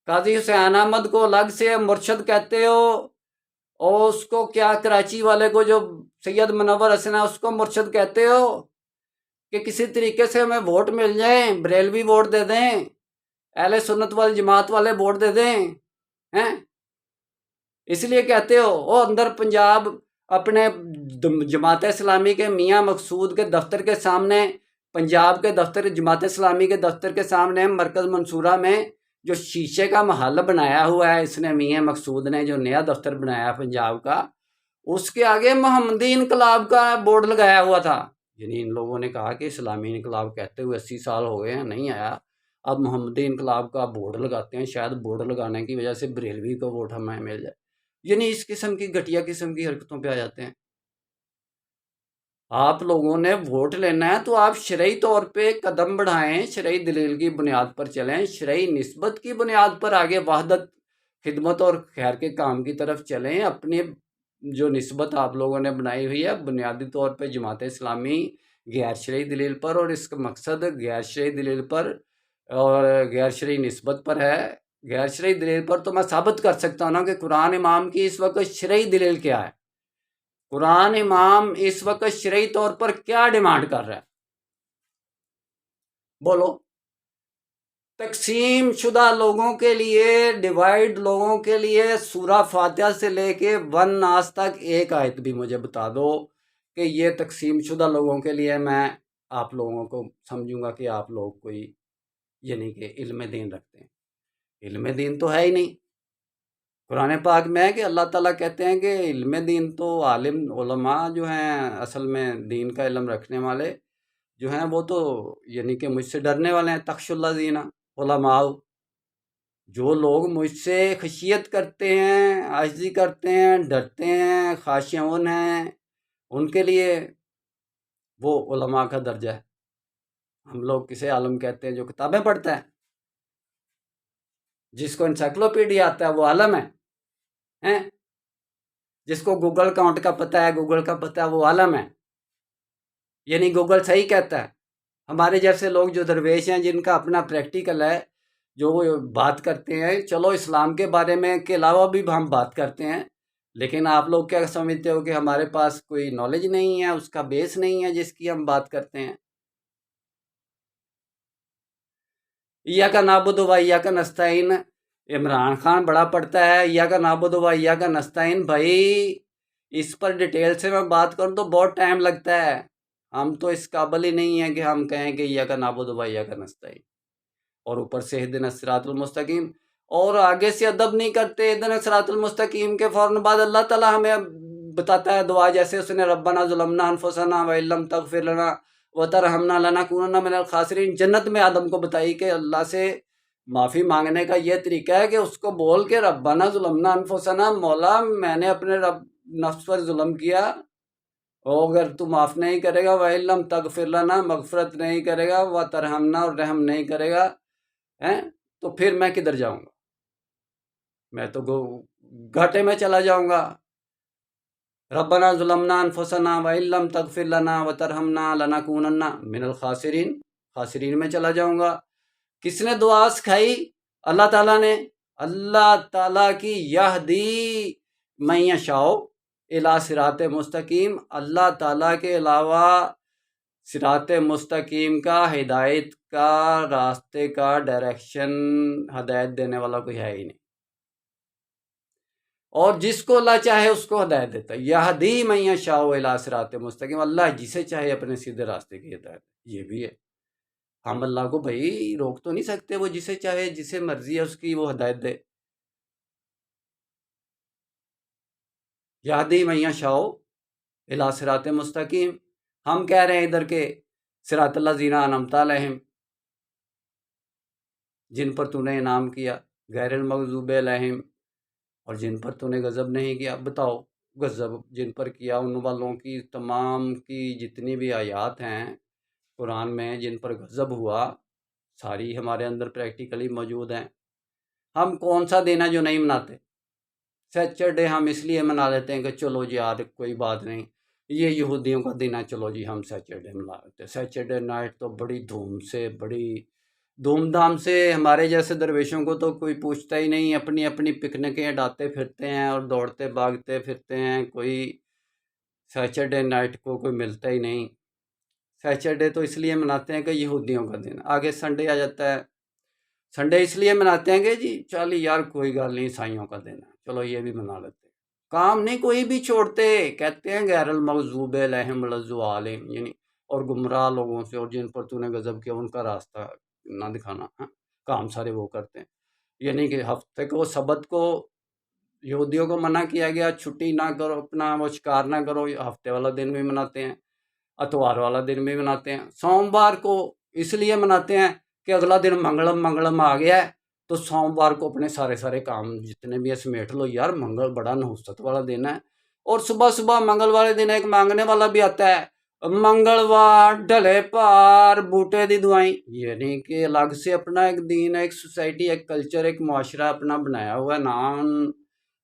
قاضی حسین احمد کو الگ سے مرشد کہتے ہو، اور اس کو کیا کراچی والے کو جو سید منور حسن ہے اس کو مرشد کہتے ہو، کہ کسی طریقے سے ہمیں ووٹ مل جائیں، بریلوی ووٹ دے دیں، اہل سنت والی جماعت والے ووٹ دے دیں، ہیں اس لیے کہتے ہو۔ وہ اندر پنجاب اپنے جماعت اسلامی کے میاں مقصود کے دفتر کے سامنے، پنجاب کے دفتر جماعت اسلامی کے دفتر کے سامنے مرکز منصورہ میں جو شیشے کا محل بنایا ہوا ہے اس نے، میاں مقصود نے جو نیا دفتر بنایا پنجاب کا، اس کے آگے محمدی انقلاب کا بورڈ لگایا ہوا تھا۔ یعنی ان لوگوں نے کہا کہ اسلامی انقلاب کہتے ہوئے 80 سال ہو گئے ہیں، نہیں آیا، اب محمدی انقلاب کا بورڈ لگاتے ہیں، شاید بورڈ لگانے کی وجہ سے بریلوی کو ووٹ ہمیں مل جائے۔ یعنی اس قسم کی گھٹیا قسم کی حرکتوں پہ آ جاتے ہیں۔ آپ لوگوں نے ووٹ لینا ہے تو آپ شرعی طور پہ قدم بڑھائیں، شرعی دلیل کی بنیاد پر چلیں، شرعی نسبت کی بنیاد پر آگے وحدت، خدمت اور خیر کے کام کی طرف چلیں۔ اپنی جو نسبت آپ لوگوں نے بنائی ہوئی ہے بنیادی طور پہ جماعت اسلامی غیر شرعی دلیل پر، اور اس کا مقصد غیر شرعی دلیل پر اور غیر شرعی نسبت پر ہے۔ غیر شرعی دلیل پر تو میں ثابت کر سکتا ہوں نا کہ قرآن امام کی اس وقت شرعی دلیل کیا ہے، قرآن امام اس وقت شرعی طور پر کیا ڈیمانڈ کر رہا ہے، بولو۔ تقسیم شدہ لوگوں کے لیے، ڈیوائیڈ لوگوں کے لیے سورہ فاتحہ سے لے کے 1 ناس تک ایک آیت بھی مجھے بتا دو کہ یہ تقسیم شدہ لوگوں کے لیے، میں آپ لوگوں کو سمجھوں گا کہ آپ لوگ کوئی یعنی کہ علم دین رکھتے ہیں۔ علم دین تو ہے ہی نہیں۔ قرآن پاک میں ہے کہ اللہ تعالیٰ کہتے ہیں کہ علم دین تو عالم علماء جو ہیں اصل میں دین کا علم رکھنے والے جو ہیں وہ تو یعنی کہ مجھ سے ڈرنے والے ہیں، تخش اللہ زینہ۔ علماء، جو لوگ مجھ سے خشیت کرتے ہیں، عاجزی کرتے ہیں، ڈرتے ہیں، خاشعون ہیں، ان کے لیے وہ علماء کا درجہ ہے۔ ہم لوگ کسے عالم کہتے ہیں؟ جو کتابیں پڑھتا ہے، جس کو انسائکلوپیڈیا آتا ہے وہ عالم ہے، جس کو گوگل کاؤنٹ کا پتہ ہے، گوگل کا پتہ ہے، وہ عالم ہے۔ یعنی گوگل صحیح کہتا ہے۔ ہمارے جیسے لوگ جو درویش ہیں، جن کا اپنا پریکٹیکل ہے، جو وہ بات کرتے ہیں، چلو اسلام کے بارے میں کے علاوہ بھی ہم بات کرتے ہیں، لیکن آپ لوگ کیا سمجھتے ہو کہ ہمارے پاس کوئی نالج نہیں ہے، اس کا بیس نہیں ہے جس کی ہم بات کرتے ہیں؟ ایاک نعبد و ایاک نستعین عمران خان بڑا پڑھتا ہے، ایاک نعبد و ایاک نستعین، بھائی اس پر ڈیٹیل سے میں بات کروں تو بہت ٹائم لگتا ہے۔ ہم تو اس قابل ہی نہیں ہیں کہ ہم کہیں کہ ایاک نعبد و ایاک نستعین، اور اوپر سے اہدنا الصراط المستقیم، اور آگے سے ادب نہیں کرتے۔ اہدنا الصراط المستقیم کے فوراً بعد اللہ تعالیٰ ہمیں بتاتا ہے دعا، جیسے اس نے ربنا ظلمنا انفسنا وان لم تغفر لنا وترحمنا لنکونن من الخاسرین، جنت میں آدم کو بتائی کہ اللہ سے معافی مانگنے کا یہ طریقہ ہے کہ اس کو بول کے ربنا ظلمنا انفسنا، مولا میں نے اپنے نفس پر ظلم کیا، اور اگر تو معاف نہیں کرے گا، وَإِن لَمْ تَغْفِرْ لَنَا، مغفرت نہیں کرے گا، وَتَرْحَمْنَا، اور رحم نہیں کرے گا، تو پھر میں کدھر جاؤں گا؟ میں تو گھاٹے میں چلا جاؤں گا۔ ربنا ظلمنا انفسنا وَإِن لَمْ تَغْفِرْ لَنَا وَتَرْحَمْنَا لَنَكُونَنَّ مِنَ الْخَاسِرِينَ، خاسرین میں چلا جاؤں گا۔ کس نے دعا سکھائی؟ اللہ تعالیٰ نے۔ اللہ تعالیٰ کی یہدی من یشاء الی صراط مستقیم، اللہ تعالیٰ کے علاوہ صراط مستقیم کا، ہدایت کا، راستے کا، ڈائریکشن، ہدایت دینے والا کوئی ہے ہی نہیں، اور جس کو اللہ چاہے اس کو ہدایت دیتا ہے۔ یہدی من یشاء الی صراط مستقیم، اللہ جسے چاہے اپنے سیدھے راستے کی ہدایت، یہ بھی ہے۔ ہم اللہ کو بھائی روک تو نہیں سکتے، وہ جسے چاہے، جسے مرضی ہے اس کی وہ ہدایت دے۔ یہدی من یشاء الی صراط مستقیم، ہم کہہ رہے ہیں ادھر کے صراط الذین انعمت علیہم، جن پر تو نے انعام کیا، غیر المغضوب علیہم، اور جن پر تو نے غضب نہیں کیا۔ بتاؤ، غضب جن پر کیا ان والوں کی تمام کی جتنی بھی آیات ہیں قرآن میں جن پر غضب ہوا، ساری ہمارے اندر پریکٹیکلی موجود ہیں۔ ہم کون سا دن ہے جو نہیں مناتے؟ سیچرڈے ہم اس لیے منا لیتے ہیں کہ چلو جی یار کوئی بات نہیں، یہ یہودیوں کا دن ہے، چلو جی ہم سیچرڈے منا لیتے ہیں۔ سیچرڈے نائٹ تو بڑی دھوم دھام سے ہمارے جیسے درویشوں کو تو کوئی پوچھتا ہی نہیں، اپنی اپنی پکنکیں اڑاتے پھرتے ہیں اور دوڑتے بھاگتے پھرتے ہیں، کوئی سیچرڈے نائٹ کو کوئی ملتا ہی نہیں۔ سیچرڈے تو اس لیے مناتے ہیں کہ یہودیوں کا دن، آگے سنڈے آ جاتا ہے۔ سنڈے اس لیے مناتے ہیں کہ جی چالی یار کوئی گل نہیں، عیسائیوں کا دن ہے، چلو یہ بھی منا لیتے ہیں۔ کام نہیں کوئی بھی چھوڑتے، کہتے ہیں غیر المغضوب علیہم ولا الضالین، یعنی اور گمراہ لوگوں سے، اور جن پر تو نے غضب کیا ان کا راستہ نہ دکھانا، کام سارے وہ کرتے ہیں۔ یعنی کہ ہفتے کو، سبت کو یہودیوں کو منع کیا گیا، چھٹی نہ کرو، اپنا وہ شکار نہ کرو، ہفتے والا دن بھی مناتے ہیں، اتوار والا دن بھی مناتے ہیں۔ سوموار کو اس لیے مناتے ہیں کہ اگلا دن منگلم آ گیا ہے، تو سوموار کو اپنے سارے کام جتنے بھی ہے سمیٹ لو، یار منگل بڑا نحوست والا دن ہے۔ اور صبح صبح منگل والے دن ایک مانگنے والا بھی آتا ہے، منگلوار ڈھلے پار بوٹے دی دعائیں، یعنی کہ الگ سے اپنا ایک دین، ایک سوسائٹی، ایک کلچر، ایک معاشرہ اپنا بنایا ہوا ہے، نام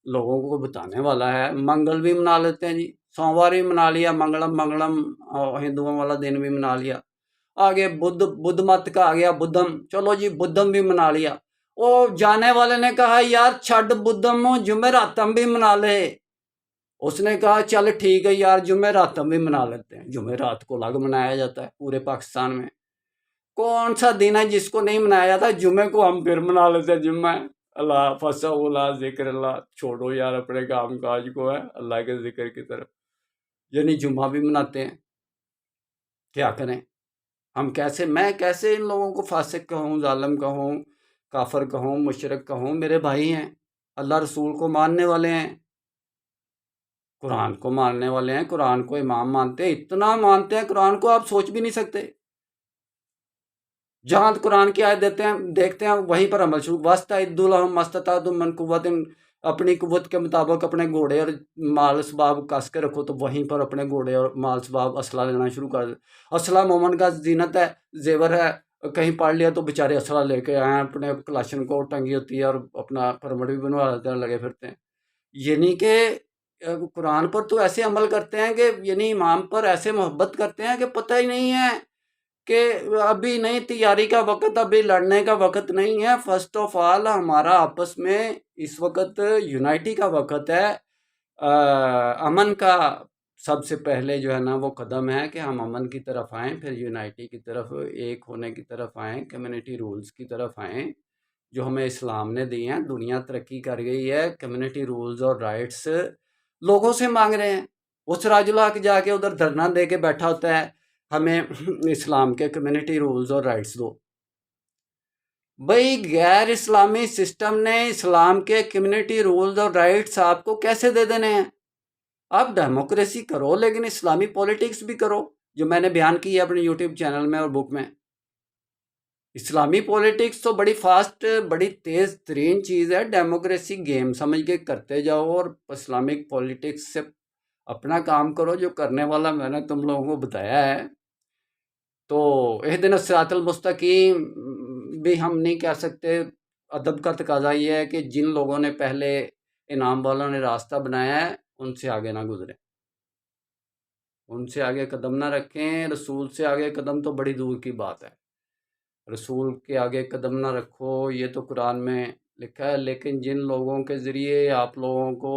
لوگوں کو بتانے والا ہے۔ منگل بھی منا لیتے ہیں جی، سوموار بھی منا لیا، منگلم ہندوؤں والا دن بھی منا لیا۔ آگے بدھ مت کا آ گیا، بدھم، چلو جی بدھم بھی منا لیا۔ وہ جانے والے نے کہا یار چھڈ بدھم، جمعراتم بھی منا لے۔ اس نے کہا چل ٹھیک ہے یار جمعراتم بھی منا لیتے ہیں۔ جمعرات کو الگ منایا جاتا ہے پورے پاکستان میں۔ کون سا دن ہے جس کو نہیں منایا جاتا؟ جمعے کو ہم پھر منا لیتے ہیں، جمعہ اللہ فصح اللہ ذکر اللہ، چھوڑو یار اپنے کام کاج کو، ہے اللہ کے ذکر کی طرف، یعنی جمعہ بھی مناتے ہیں۔ کیا کریں ہم؟ میں کیسے ان لوگوں کو فاسق کہوں، ظالم کہوں، کافر کہوں، مشرک کہوں؟ میرے بھائی ہیں، اللہ رسول کو ماننے والے ہیں، قرآن کو ماننے والے ہیں، قرآن کو امام مانتے ہیں، اتنا مانتے ہیں قرآن کو آپ سوچ بھی نہیں سکتے۔ جہاں قرآن کی آیت دیکھتے ہیں وہیں پر عمل شروع. وَاسْتَعِدُّوا لَهُم مَا اسْتَطَعْتُم مِّن قُوَّةٍ، اپنی قوت کے مطابق اپنے گھوڑے اور مال اسباب کس کے رکھو. تو وہیں پر اپنے گھوڑے اور مال اسباب اسلحہ لینا شروع کر دے. اسلحہ مومن کا زینت ہے، زیور ہے. کہیں پڑھ لیا تو بیچارے اسلحہ لے کے آئے ہیں، اپنے کلاشن کو ٹنگی ہوتی ہے اور اپنا پرمٹ بھی بنوا لیتے ہیں، لگے پھرتے ہیں. یعنی کہ قرآن پر تو ایسے عمل کرتے ہیں کہ یعنی امام پر ایسے محبت کرتے ہیں کہ پتہ ہی نہیں ہے کہ ابھی نہیں تیاری کا وقت، ابھی لڑنے کا وقت نہیں ہے. فرسٹ آف آل ہمارا آپس میں اس وقت یونائٹی کا وقت ہے. امن کا سب سے پہلے جو ہے نا وہ قدم ہے کہ ہم امن کی طرف آئیں، پھر یونائٹی کی طرف، ایک ہونے کی طرف آئیں، کمیونٹی رولز کی طرف آئیں جو ہمیں اسلام نے دی ہیں. دنیا ترقی کر گئی ہے، کمیونٹی رولز اور رائٹس لوگوں سے مانگ رہے ہیں. وہ سراج الحق جا کے ادھر دھرنا دے کے بیٹھا ہوتا ہے، ہمیں اسلام کے کمیونٹی رولز اور رائٹس دو. بھئی غیر اسلامی سسٹم نے اسلام کے کمیونٹی رولز اور رائٹس آپ کو کیسے دے دینے ہیں؟ آپ ڈیموکریسی کرو لیکن اسلامی پولیٹکس بھی کرو، جو میں نے بیان کی ہے اپنے یوٹیوب چینل میں اور بک میں. اسلامی پولیٹکس تو بڑی فاسٹ، بڑی تیز ترین چیز ہے. ڈیموکریسی گیم سمجھ کے کرتے جاؤ اور اسلامک پولیٹکس سے اپنا کام کرو جو کرنے والا میں نے تم لوگوں کو بتایا ہے. تو اہدنا الصراط المستقیم بھی ہم نہیں کہہ سکتے. ادب کا تقاضا یہ ہے کہ جن لوگوں نے پہلے انعام والوں نے راستہ بنایا ہے ان سے آگے نہ گزریں، ان سے آگے قدم نہ رکھیں. رسول سے آگے قدم تو بڑی دور کی بات ہے، رسول کے آگے قدم نہ رکھو، یہ تو قرآن میں لکھا ہے. لیکن جن لوگوں کے ذریعے آپ لوگوں کو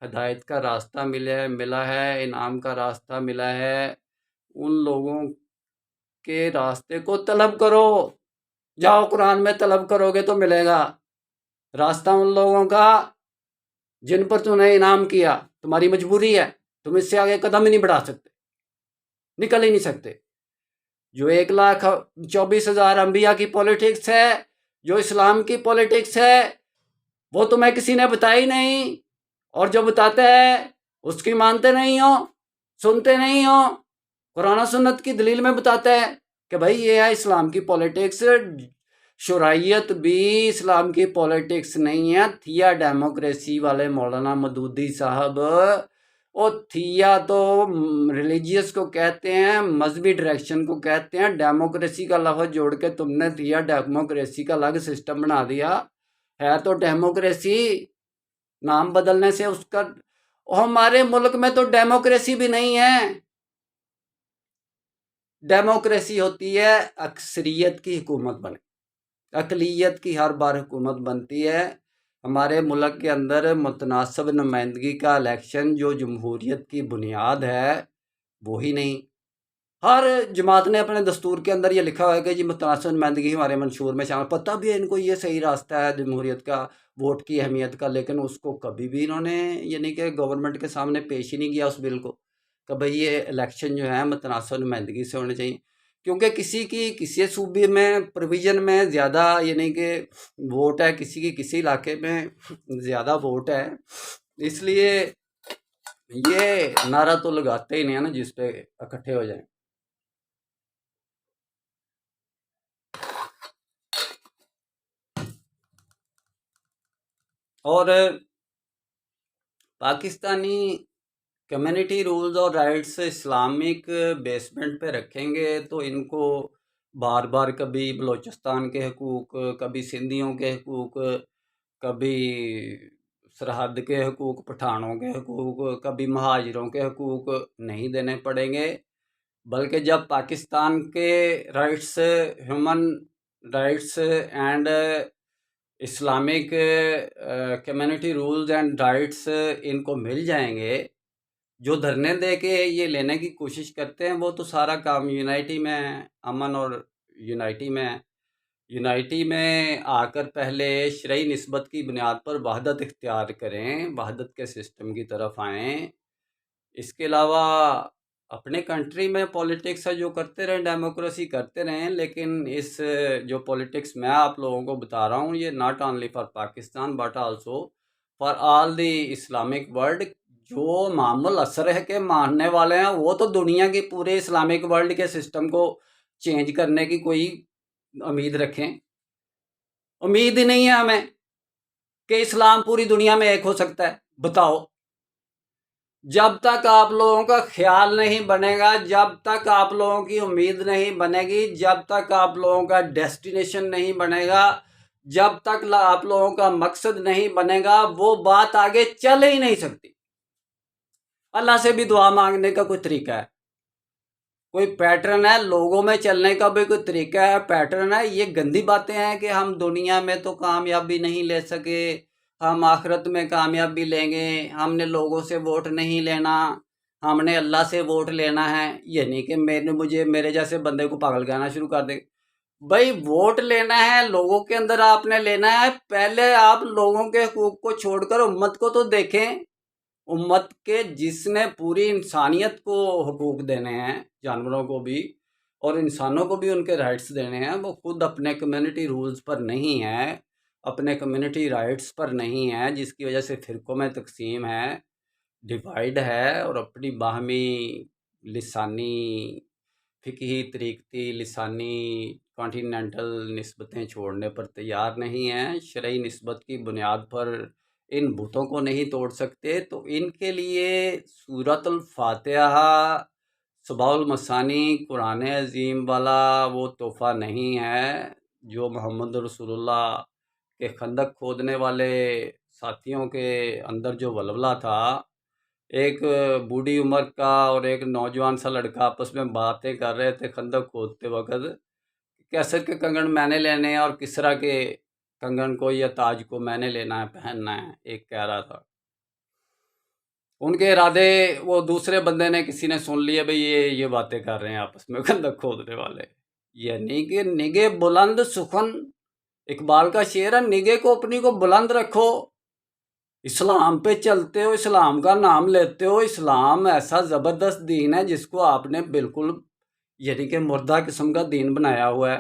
ہدایت کا راستہ ملا ہے، انعام کا راستہ ملا ہے، ان لوگوں کے راستے کو طلب کرو. جاؤ قرآن میں طلب کرو گے تو ملے گا راستہ ان لوگوں کا جن پر تم نے انعام کیا. تمہاری مجبوری ہے، تم اس سے آگے قدم ہی نہیں بڑھا سکتے، نکل ہی نہیں سکتے. جو 1,24,000 انبیاء کی پولیٹکس ہے، جو اسلام کی پولیٹکس ہے، وہ تمہیں کسی نے بتائی نہیں، اور جو بتاتے ہیں اس کی مانتے نہیں ہو، سنتے نہیں ہو. قرآن و سنت کی دلیل میں بتاتا ہے کہ بھائی یہ ہے اسلام کی پولیٹکس. شرعیت بھی اسلام کی پولیٹکس نہیں ہے. تھیا ڈیموکریسی والے مولانا مودودی صاحب، اور تھیا تو ریلیجیس کو کہتے ہیں، مذہبی ڈائریکشن کو کہتے ہیں. ڈیموکریسی کا لفظ جوڑ کے تم نے تھیا ڈیموکریسی کا الگ سسٹم بنا دیا ہے. تو ڈیموکریسی نام بدلنے سے اس کا، ہمارے ملک میں تو ڈیموکریسی بھی نہیں ہے. ڈیموکریسی ہوتی ہے اکثریت کی حکومت بنے، اقلیت کی ہر بار حکومت بنتی ہے. ہمارے ملک کے اندر متناسب نمائندگی کا الیکشن جو جمہوریت کی بنیاد ہے وہی نہیں. ہر جماعت نے اپنے دستور کے اندر یہ لکھا ہوا ہے کہ جی متناسب نمائندگی ہمارے منشور میں شامل. پتہ بھی ہے ان کو یہ صحیح راستہ ہے جمہوریت کا، ووٹ کی اہمیت کا، لیکن اس کو کبھی بھی انہوں نے یعنی کہ گورنمنٹ کے سامنے پیش ہی نہیں کیا اس بل کو کہ بھئی یہ الیکشن جو ہے متناسب نمائندگی سے ہونے چاہیے. کیونکہ کسی صوبے میں پرویژن میں زیادہ یعنی کہ ووٹ ہے، کسی علاقے میں زیادہ ووٹ ہے، اس لیے یہ نعرہ تو لگاتے ہی نہیں ہے نا جس پہ اکٹھے ہو جائیں. اور پاکستانی کمیونٹی رولز اور رائٹس اسلامک بیسمنٹ پہ رکھیں گے تو ان کو بار بار کبھی بلوچستان کے حقوق، کبھی سندھیوں کے حقوق، کبھی سرحد کے حقوق، پٹھانوں کے حقوق، کبھی مہاجروں کے حقوق نہیں دینے پڑیں گے. بلکہ جب پاکستان کے rights, human rights and Islamic community rules and rights ان کو مل جائیں گے، جو دھرنے دے کے یہ لینے کی کوشش کرتے ہیں وہ تو سارا کام یونائٹی میں، امن اور یونائٹی میں آ کر پہلے شرعی نسبت کی بنیاد پر وحدت اختیار کریں، وحدت کے سسٹم کی طرف آئیں. اس کے علاوہ اپنے کنٹری میں پولیٹکس ہے جو کرتے رہیں، ڈیموکریسی کرتے رہیں، لیکن اس جو پولیٹکس میں آپ لوگوں کو بتا رہا ہوں یہ not only for Pakistan but also for all the Islamic world. جو معمول اثر ہے کہ ماننے والے ہیں وہ تو دنیا کی پورے اسلامک ورلڈ کے سسٹم کو چینج کرنے کی کوئی امید رکھیں؟ امید ہی نہیں ہے ہمیں کہ اسلام پوری دنیا میں ایک ہو سکتا ہے۔ بتاؤ، جب تک آپ لوگوں کا خیال نہیں بنے گا، جب تک آپ لوگوں کی امید نہیں بنے گی، جب تک آپ لوگوں کا ڈیسٹینیشن نہیں بنے گا، جب تک آپ لوگوں کا مقصد نہیں بنے گا، وہ بات آگے چل ہی نہیں سکتی۔ اللہ سے بھی دعا مانگنے کا کوئی طریقہ ہے، کوئی پیٹرن ہے، لوگوں میں چلنے کا بھی کوئی طریقہ ہے، پیٹرن ہے۔ یہ گندی باتیں ہیں کہ ہم دنیا میں تو کامیابی نہیں لے سکے، ہم آخرت میں کامیابی لیں گے، ہم نے لوگوں سے ووٹ نہیں لینا، ہم نے اللہ سے ووٹ لینا ہے۔ یہ نہیں کہ میرے جیسے بندے کو پاگل کہنا شروع کر دے۔ بھائی ووٹ لینا ہے، لوگوں کے اندر آپ نے لینا ہے، پہلے آپ لوگوں کے حقوق کو چھوڑ کر امت کو تو دیکھیں۔ امت کے جس نے پوری انسانیت کو حقوق دینے ہیں، جانوروں کو بھی اور انسانوں کو بھی ان کے رائٹس دینے ہیں، وہ خود اپنے کمیونٹی رولز پر نہیں ہے، اپنے کمیونٹی رائٹس پر نہیں ہے، جس کی وجہ سے فرقوں میں تقسیم ہے، ڈیوائیڈ ہے، اور اپنی باہمی لسانی فقہی طریقتی لسانی کانٹیننٹل نسبتیں چھوڑنے پر تیار نہیں ہیں، شرعی نسبت کی بنیاد پر ان بتوں کو نہیں توڑ سکتے، تو ان کے لیے سورۃ الفاتحہ صباح المثانی قرآن عظیم والا وہ تحفہ نہیں ہے جو محمد رسول اللہ کے خندق کھودنے والے ساتھیوں کے اندر جو ولولہ تھا، ایک بوڑھی عمر کا اور ایک نوجوان سا لڑکا آپس میں باتیں کر رہے تھے خندق کھودتے وقت، کیسر کے کنگن میں نے لینے ہیں اور کسرا کے کنگن کو یا تاج کو میں نے لینا ہے، پہننا ہے، ایک کہہ رہا تھا۔ ان کے ارادے وہ دوسرے بندے نے کسی نے سن لیے، بھئی یہ باتیں کر رہے ہیں آپس میں خندق کھودنے والے۔ یعنی کہ نگہ بلند سخن، اقبال کا شعر ہے، نگہ کو اپنی کو بلند رکھو، اسلام پہ چلتے ہو، اسلام کا نام لیتے ہو، اسلام ایسا زبردست دین ہے جس کو آپ نے بالکل یعنی کہ مردہ قسم کا دین بنایا ہوا ہے۔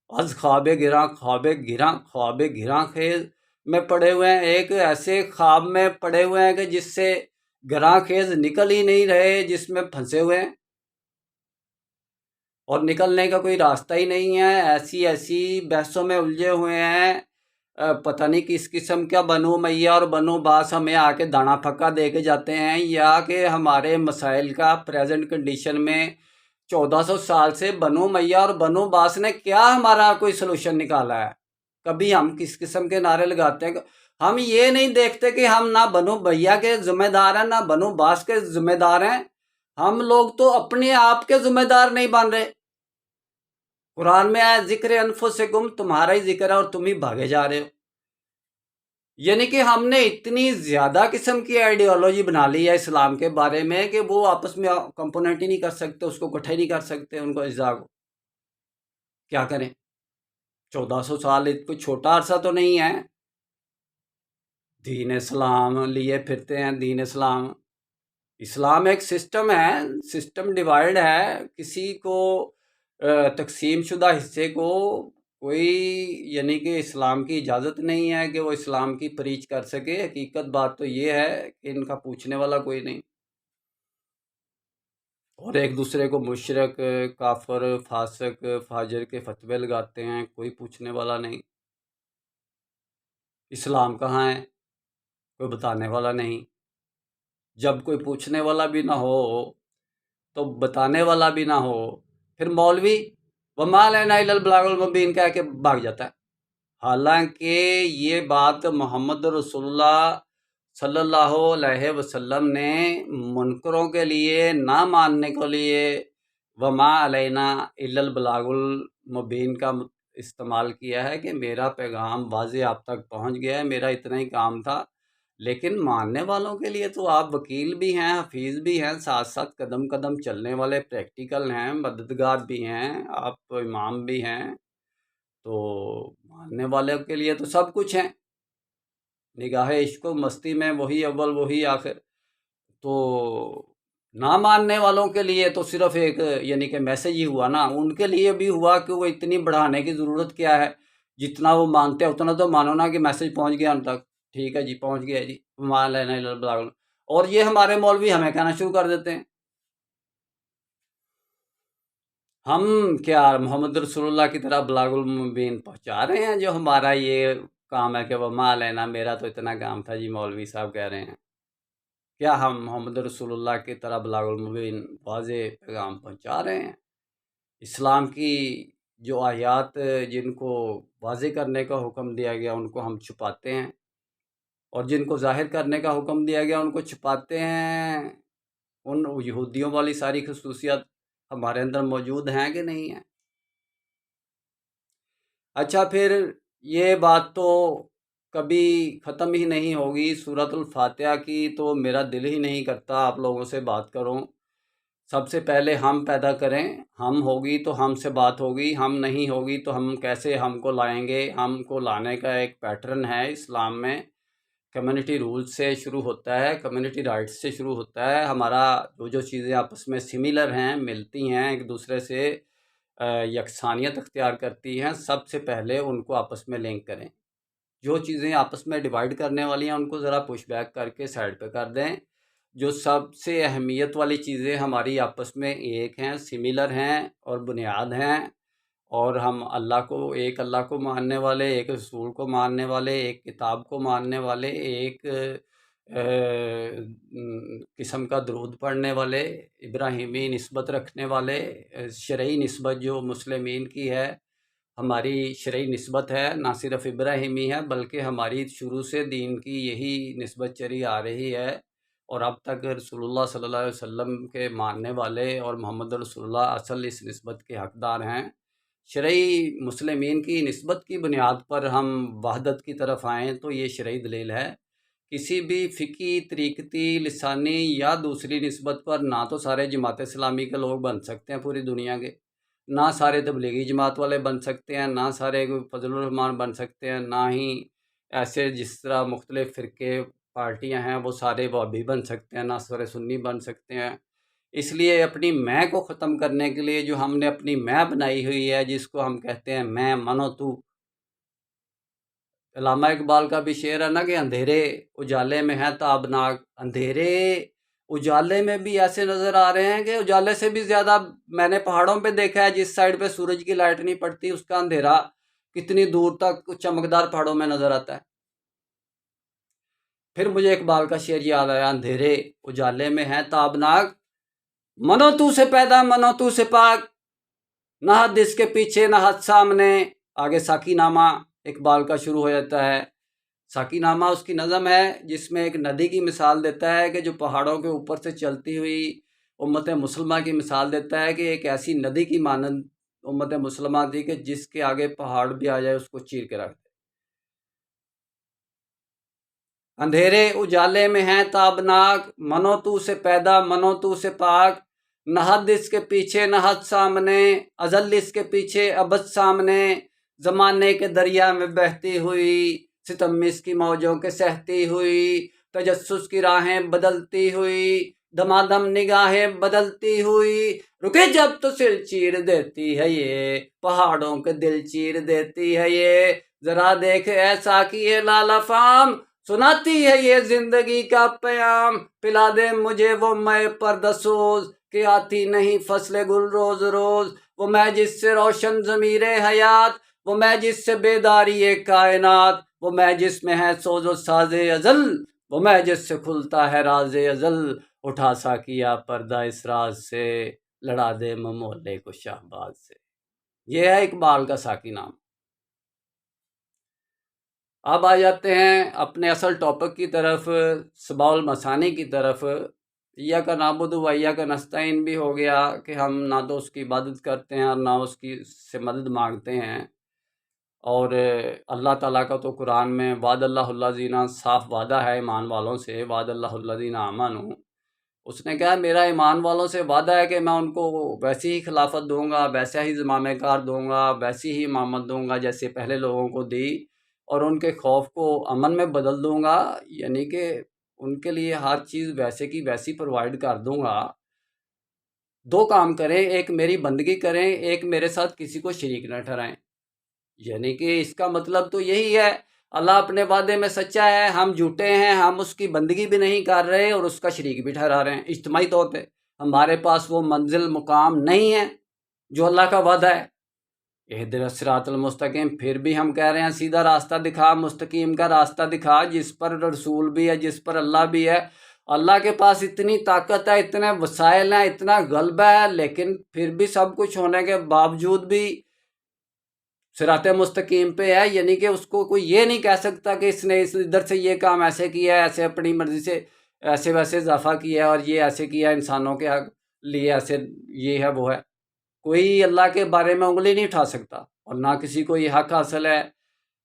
از خواب گراں خواب گراں خواب گراں خیز میں پڑے ہوئے ہیں، ایک ایسے خواب میں پڑے ہوئے ہیں کہ جس سے گراں خیز نکل ہی نہیں رہے، جس میں پھنسے ہوئے ہیں اور نکلنے کا کوئی راستہ ہی نہیں ہے۔ ایسی بحثوں میں الجھے ہوئے ہیں، پتہ نہیں کس قسم کا بنو میاں اور بنو باس ہمیں آ کے دانا پھکا دے کے جاتے ہیں، یا کہ ہمارے مسائل کا پریزنٹ کنڈیشن میں 1400 سال سے بنو میاں اور بنو باس نے کیا ہمارا کوئی سلوشن نکالا ہے؟ کبھی ہم کس قسم کے نعرے لگاتے ہیں، ہم یہ نہیں دیکھتے کہ ہم نہ بنو بھیا کے ذمہ دار ہیں نہ بنو باس کے ذمہ دار ہیں، ہم لوگ تو اپنے آپ کے ذمہ دار نہیں بن رہے۔ قرآن میں آیا ذکر انفسکم، تمہارا ہی ذکر ہے اور تم ہی بھاگے جا رہے ہو۔ یعنی کہ ہم نے اتنی زیادہ قسم کی آئیڈیالوجی بنا لی ہے اسلام کے بارے میں کہ وہ آپس میں کمپوننٹ ہی نہیں کر سکتے، اس کو اکٹھے نہیں کر سکتے، ان کو اجزاء کو کیا کریں۔ 1400 سال کوئی چھوٹا عرصہ تو نہیں ہے۔ دین اسلام لیے پھرتے ہیں، دین اسلام ایک سسٹم ہے، سسٹم ڈیوائیڈ ہے، کسی کو تقسیم شدہ حصے کو کوئی یعنی کہ اسلام کی اجازت نہیں ہے کہ وہ اسلام کی پریچ کر سکے۔ حقیقت بات تو یہ ہے کہ ان کا پوچھنے والا کوئی نہیں، اور ایک دوسرے کو مشرک، کافر، فاسق، فاجر کے فتوے لگاتے ہیں، کوئی پوچھنے والا نہیں۔ اسلام کہاں ہے؟ کوئی بتانے والا نہیں۔ جب کوئی پوچھنے والا بھی نہ ہو تو بتانے والا بھی نہ ہو، پھر مولوی وَمَا عَلَيْنَا إِلَّا الْبَلَاغُ الْمُبِينُ کہہ کے بھاگ جاتا ہے، حالانکہ یہ بات محمد رسول اللہ صلی اللہ علیہ وسلم نے منکروں کے لیے نہ ماننے کے لیے وَمَا عَلَيْنَا إِلَّا الْبَلَاغُ الْمُبِينُ کا استعمال کیا ہے کہ میرا پیغام واضح آپ تک پہنچ گیا ہے، میرا اتنا ہی کام تھا۔ لیکن ماننے والوں کے لیے تو آپ وکیل بھی ہیں، حفیظ بھی ہیں، ساتھ ساتھ قدم قدم چلنے والے پریکٹیکل ہیں، مددگار بھی ہیں، آپ امام بھی ہیں، تو ماننے والوں کے لیے تو سب کچھ ہیں۔ نگاہ عشق و مستی میں وہی اول وہی آخر، تو نہ ماننے والوں کے لیے تو صرف ایک یعنی کہ میسج ہی ہوا نا، ان کے لیے بھی ہوا کہ وہ اتنی بڑھانے کی ضرورت کیا ہے، جتنا وہ مانتے ہیں اتنا تو مانو نا کہ میسج پہنچ گیا ان تک، ٹھیک ہے جی پہنچ گیا جی، مان لینا البلاغ۔ اور یہ ہمارے مولوی ہمیں کہنا شروع کر دیتے ہیں ہم کیا محمد رسول اللہ کی طرح بلاغ المبین پہنچا رہے ہیں؟ جو ہمارا یہ کام ہے کہ وہ ماں لینا، میرا تو اتنا کام تھا جی، مولوی صاحب کہہ رہے ہیں کیا ہم محمد رسول اللہ کی طرح بلاغ المبین واضح پیغام پہنچا رہے ہیں؟ اسلام کی جو آیات جن کو واضح کرنے کا حکم دیا گیا ان کو ہم چھپاتے ہیں، اور جن کو ظاہر کرنے کا حکم دیا گیا ان کو چھپاتے ہیں۔ ان یہودیوں والی ساری خصوصیات ہمارے اندر موجود ہیں کہ نہیں ہیں؟ اچھا، پھر یہ بات تو کبھی ختم ہی نہیں ہوگی سورۃ الفاتحہ کی، تو میرا دل ہی نہیں کرتا آپ لوگوں سے بات کروں۔ سب سے پہلے ہم پیدا کریں، ہم ہوگی تو ہم سے بات ہوگی، ہم نہیں ہوگی تو ہم کیسے ہم کو لائیں گے؟ ہم کو لانے کا ایک پیٹرن ہے اسلام میں، کمیونٹی رول سے شروع ہوتا ہے، کمیونٹی رائٹس سے شروع ہوتا ہے۔ ہمارا جو چیزیں آپس میں سملر ہیں، ملتی ہیں، ایک دوسرے سے یکسانیت اختیار کرتی ہیں، سب سے پہلے ان کو آپس میں لنک کریں۔ جو چیزیں آپس میں ڈیوائیڈ کرنے والی ہیں ان کو ذرا پش بیک کر کے سائڈ پہ کر دیں۔ جو سب سے اہمیت والی چیزیں ہماری آپس میں ایک ہیں، سملر ہیں اور بنیاد ہیں، اور ہم ایک اللہ کو ماننے والے، ایک رسول کو ماننے والے، ایک کتاب کو ماننے والے، ایک قسم کا درود پڑھنے والے، ابراہیمی نسبت رکھنے والے، شرعی نسبت جو مسلمین کی ہے، ہماری شرعی نسبت ہے، نہ صرف ابراہیمی ہے بلکہ ہماری شروع سے دین کی یہی نسبت چلی آ رہی ہے، اور اب تک رسول اللہ صلی اللہ علیہ وسلم کے ماننے والے اور محمد رسول اللہ اصل اس نسبت کے حقدار ہیں۔ شرعی مسلمین کی نسبت کی بنیاد پر ہم وحدت کی طرف آئیں تو یہ شرعی دلیل ہے۔ کسی بھی فقہی، طریقتی، لسانی یا دوسری نسبت پر نہ تو سارے جماعت اسلامی کے لوگ بن سکتے ہیں پوری دنیا کے، نہ سارے تبلیغی جماعت والے بن سکتے ہیں، نہ سارے فضل الرحمان بن سکتے ہیں، نہ ہی ایسے جس طرح مختلف فرقے پارٹیاں ہیں وہ سارے وہابی بن سکتے ہیں، نہ سارے سنی بن سکتے ہیں۔ اس لیے اپنی میں کو ختم کرنے کے لیے جو ہم نے اپنی میں بنائی ہوئی ہے، جس کو ہم کہتے ہیں میں منو تو، علامہ اقبال کا بھی شعر ہے نا کہ اندھیرے اجالے میں ہے تابناک، اندھیرے اجالے میں بھی ایسے نظر آ رہے ہیں کہ اجالے سے بھی زیادہ میں نے پہاڑوں پہ دیکھا ہے، جس سائڈ پہ سورج کی لائٹ نہیں پڑتی اس کا اندھیرا کتنی دور تک چمکدار پہاڑوں میں نظر آتا ہے۔ پھر مجھے اقبال کا شعر یاد آیا، اندھیرے اجالے میں ہے تابناک، منو تو سے پیدا منو تو سے پاک، نہ حد اس کے پیچھے نہ حد سامنے۔ آگے ساقی نامہ اقبال کا شروع ہو جاتا ہے۔ ساقی نامہ اس کی نظم ہے جس میں ایک ندی کی مثال دیتا ہے کہ جو پہاڑوں کے اوپر سے چلتی ہوئی امت مسلمہ کی مثال دیتا ہے کہ ایک ایسی ندی کی مانند امت مسلمہ تھی کہ جس کے آگے پہاڑ بھی آ جائے اس کو چیر کے رکھ دے۔ اندھیرے اجالے میں ہیں تابناک، منو تو سے پیدا منو تو سے پاک، نہ حد اس کے پیچھے نہ حد سامنے، ازل اس کے پیچھے ابد سامنے، زمانے کے دریا میں بہتی ہوئی، ستم اس کی موجوں کے سہتی ہوئی، تجسس کی راہیں بدلتی ہوئی، دمادم نگاہیں بدلتی ہوئی، رکے جب تو سر چیر دیتی ہے یہ، پہاڑوں کے دل چیر دیتی ہے یہ، ذرا دیکھ ایسا کیے لالا فام، سناتی ہے یہ زندگی کا پیام، پلا دے مجھے وہ میں پردسوز کہ آتی نہیں فصل گل روز روز، وہ میں جس سے روشن ضمیر حیات، وہ میں جس سے بیداری کائنات، وہ میں جس میں ہے سوز و ساز ازل، وہ میں جس سے کھلتا ہے راز ازل، اٹھا سا کیا پردہ اس راز سے، لڑا دے ممولے کو شہباز سے۔ یہ ہے اقبال کا ساقی نام۔ اب آ جاتے ہیں اپنے اصل ٹاپک کی طرف، سباع المثانی کی طرف۔ ایاک نعبد و ایاک نستعین بھی ہو گیا کہ ہم نہ تو اس کی عبادت کرتے ہیں اور نہ اس کی سے مدد مانگتے ہیں، اور اللہ تعالیٰ کا تو قرآن میں وعد اللہ الذین، صاف وعدہ ہے ایمان والوں سے، وعد اللہ الذین آمنوا، اس نے کہا میرا ایمان والوں سے وعدہ ہے کہ میں ان کو ویسی ہی خلافت دوں گا، ویسا ہی زمام کار دوں گا، ویسی ہی امامت دوں گا جیسے پہلے لوگوں کو دی، اور ان کے خوف کو امن میں بدل دوں گا، یعنی کہ ان کے لیے ہر چیز ویسے کی ویسی پرووائڈ کر دوں گا۔ دو کام کریں، ایک میری بندگی کریں، ایک میرے ساتھ کسی کو شریک نہ ٹھہرائیں۔ یعنی کہ اس کا مطلب تو یہی ہے، اللہ اپنے وعدے میں سچا ہے، ہم جھوٹے ہیں، ہم اس کی بندگی بھی نہیں کر رہے اور اس کا شریک بھی ٹھہرا رہے ہیں۔ اجتماعی طور پہ ہمارے پاس وہ منزل مقام نہیں ہے جو اللہ کا وعدہ ہے، اہدنا الصراط المستقیم، پھر بھی ہم کہہ رہے ہیں سیدھا راستہ دکھا، مستقیم کا راستہ دکھا، جس پر رسول بھی ہے، جس پر اللہ بھی ہے۔ اللہ کے پاس اتنی طاقت ہے، اتنے وسائل ہیں، اتنا غلبہ ہے، لیکن پھر بھی سب کچھ ہونے کے باوجود بھی صراط مستقیم پہ ہے، یعنی کہ اس کو کوئی یہ نہیں کہہ سکتا کہ اس نے ادھر سے یہ کام ایسے کیا ہے، ایسے اپنی مرضی سے ایسے ویسے اضافہ کیا ہے اور یہ ایسے کیا ہے انسانوں کے لیے، ایسے یہ ہے وہ ہے۔ کوئی اللہ کے بارے میں انگلی نہیں اٹھا سکتا، اور نہ کسی کو یہ حق حاصل ہے،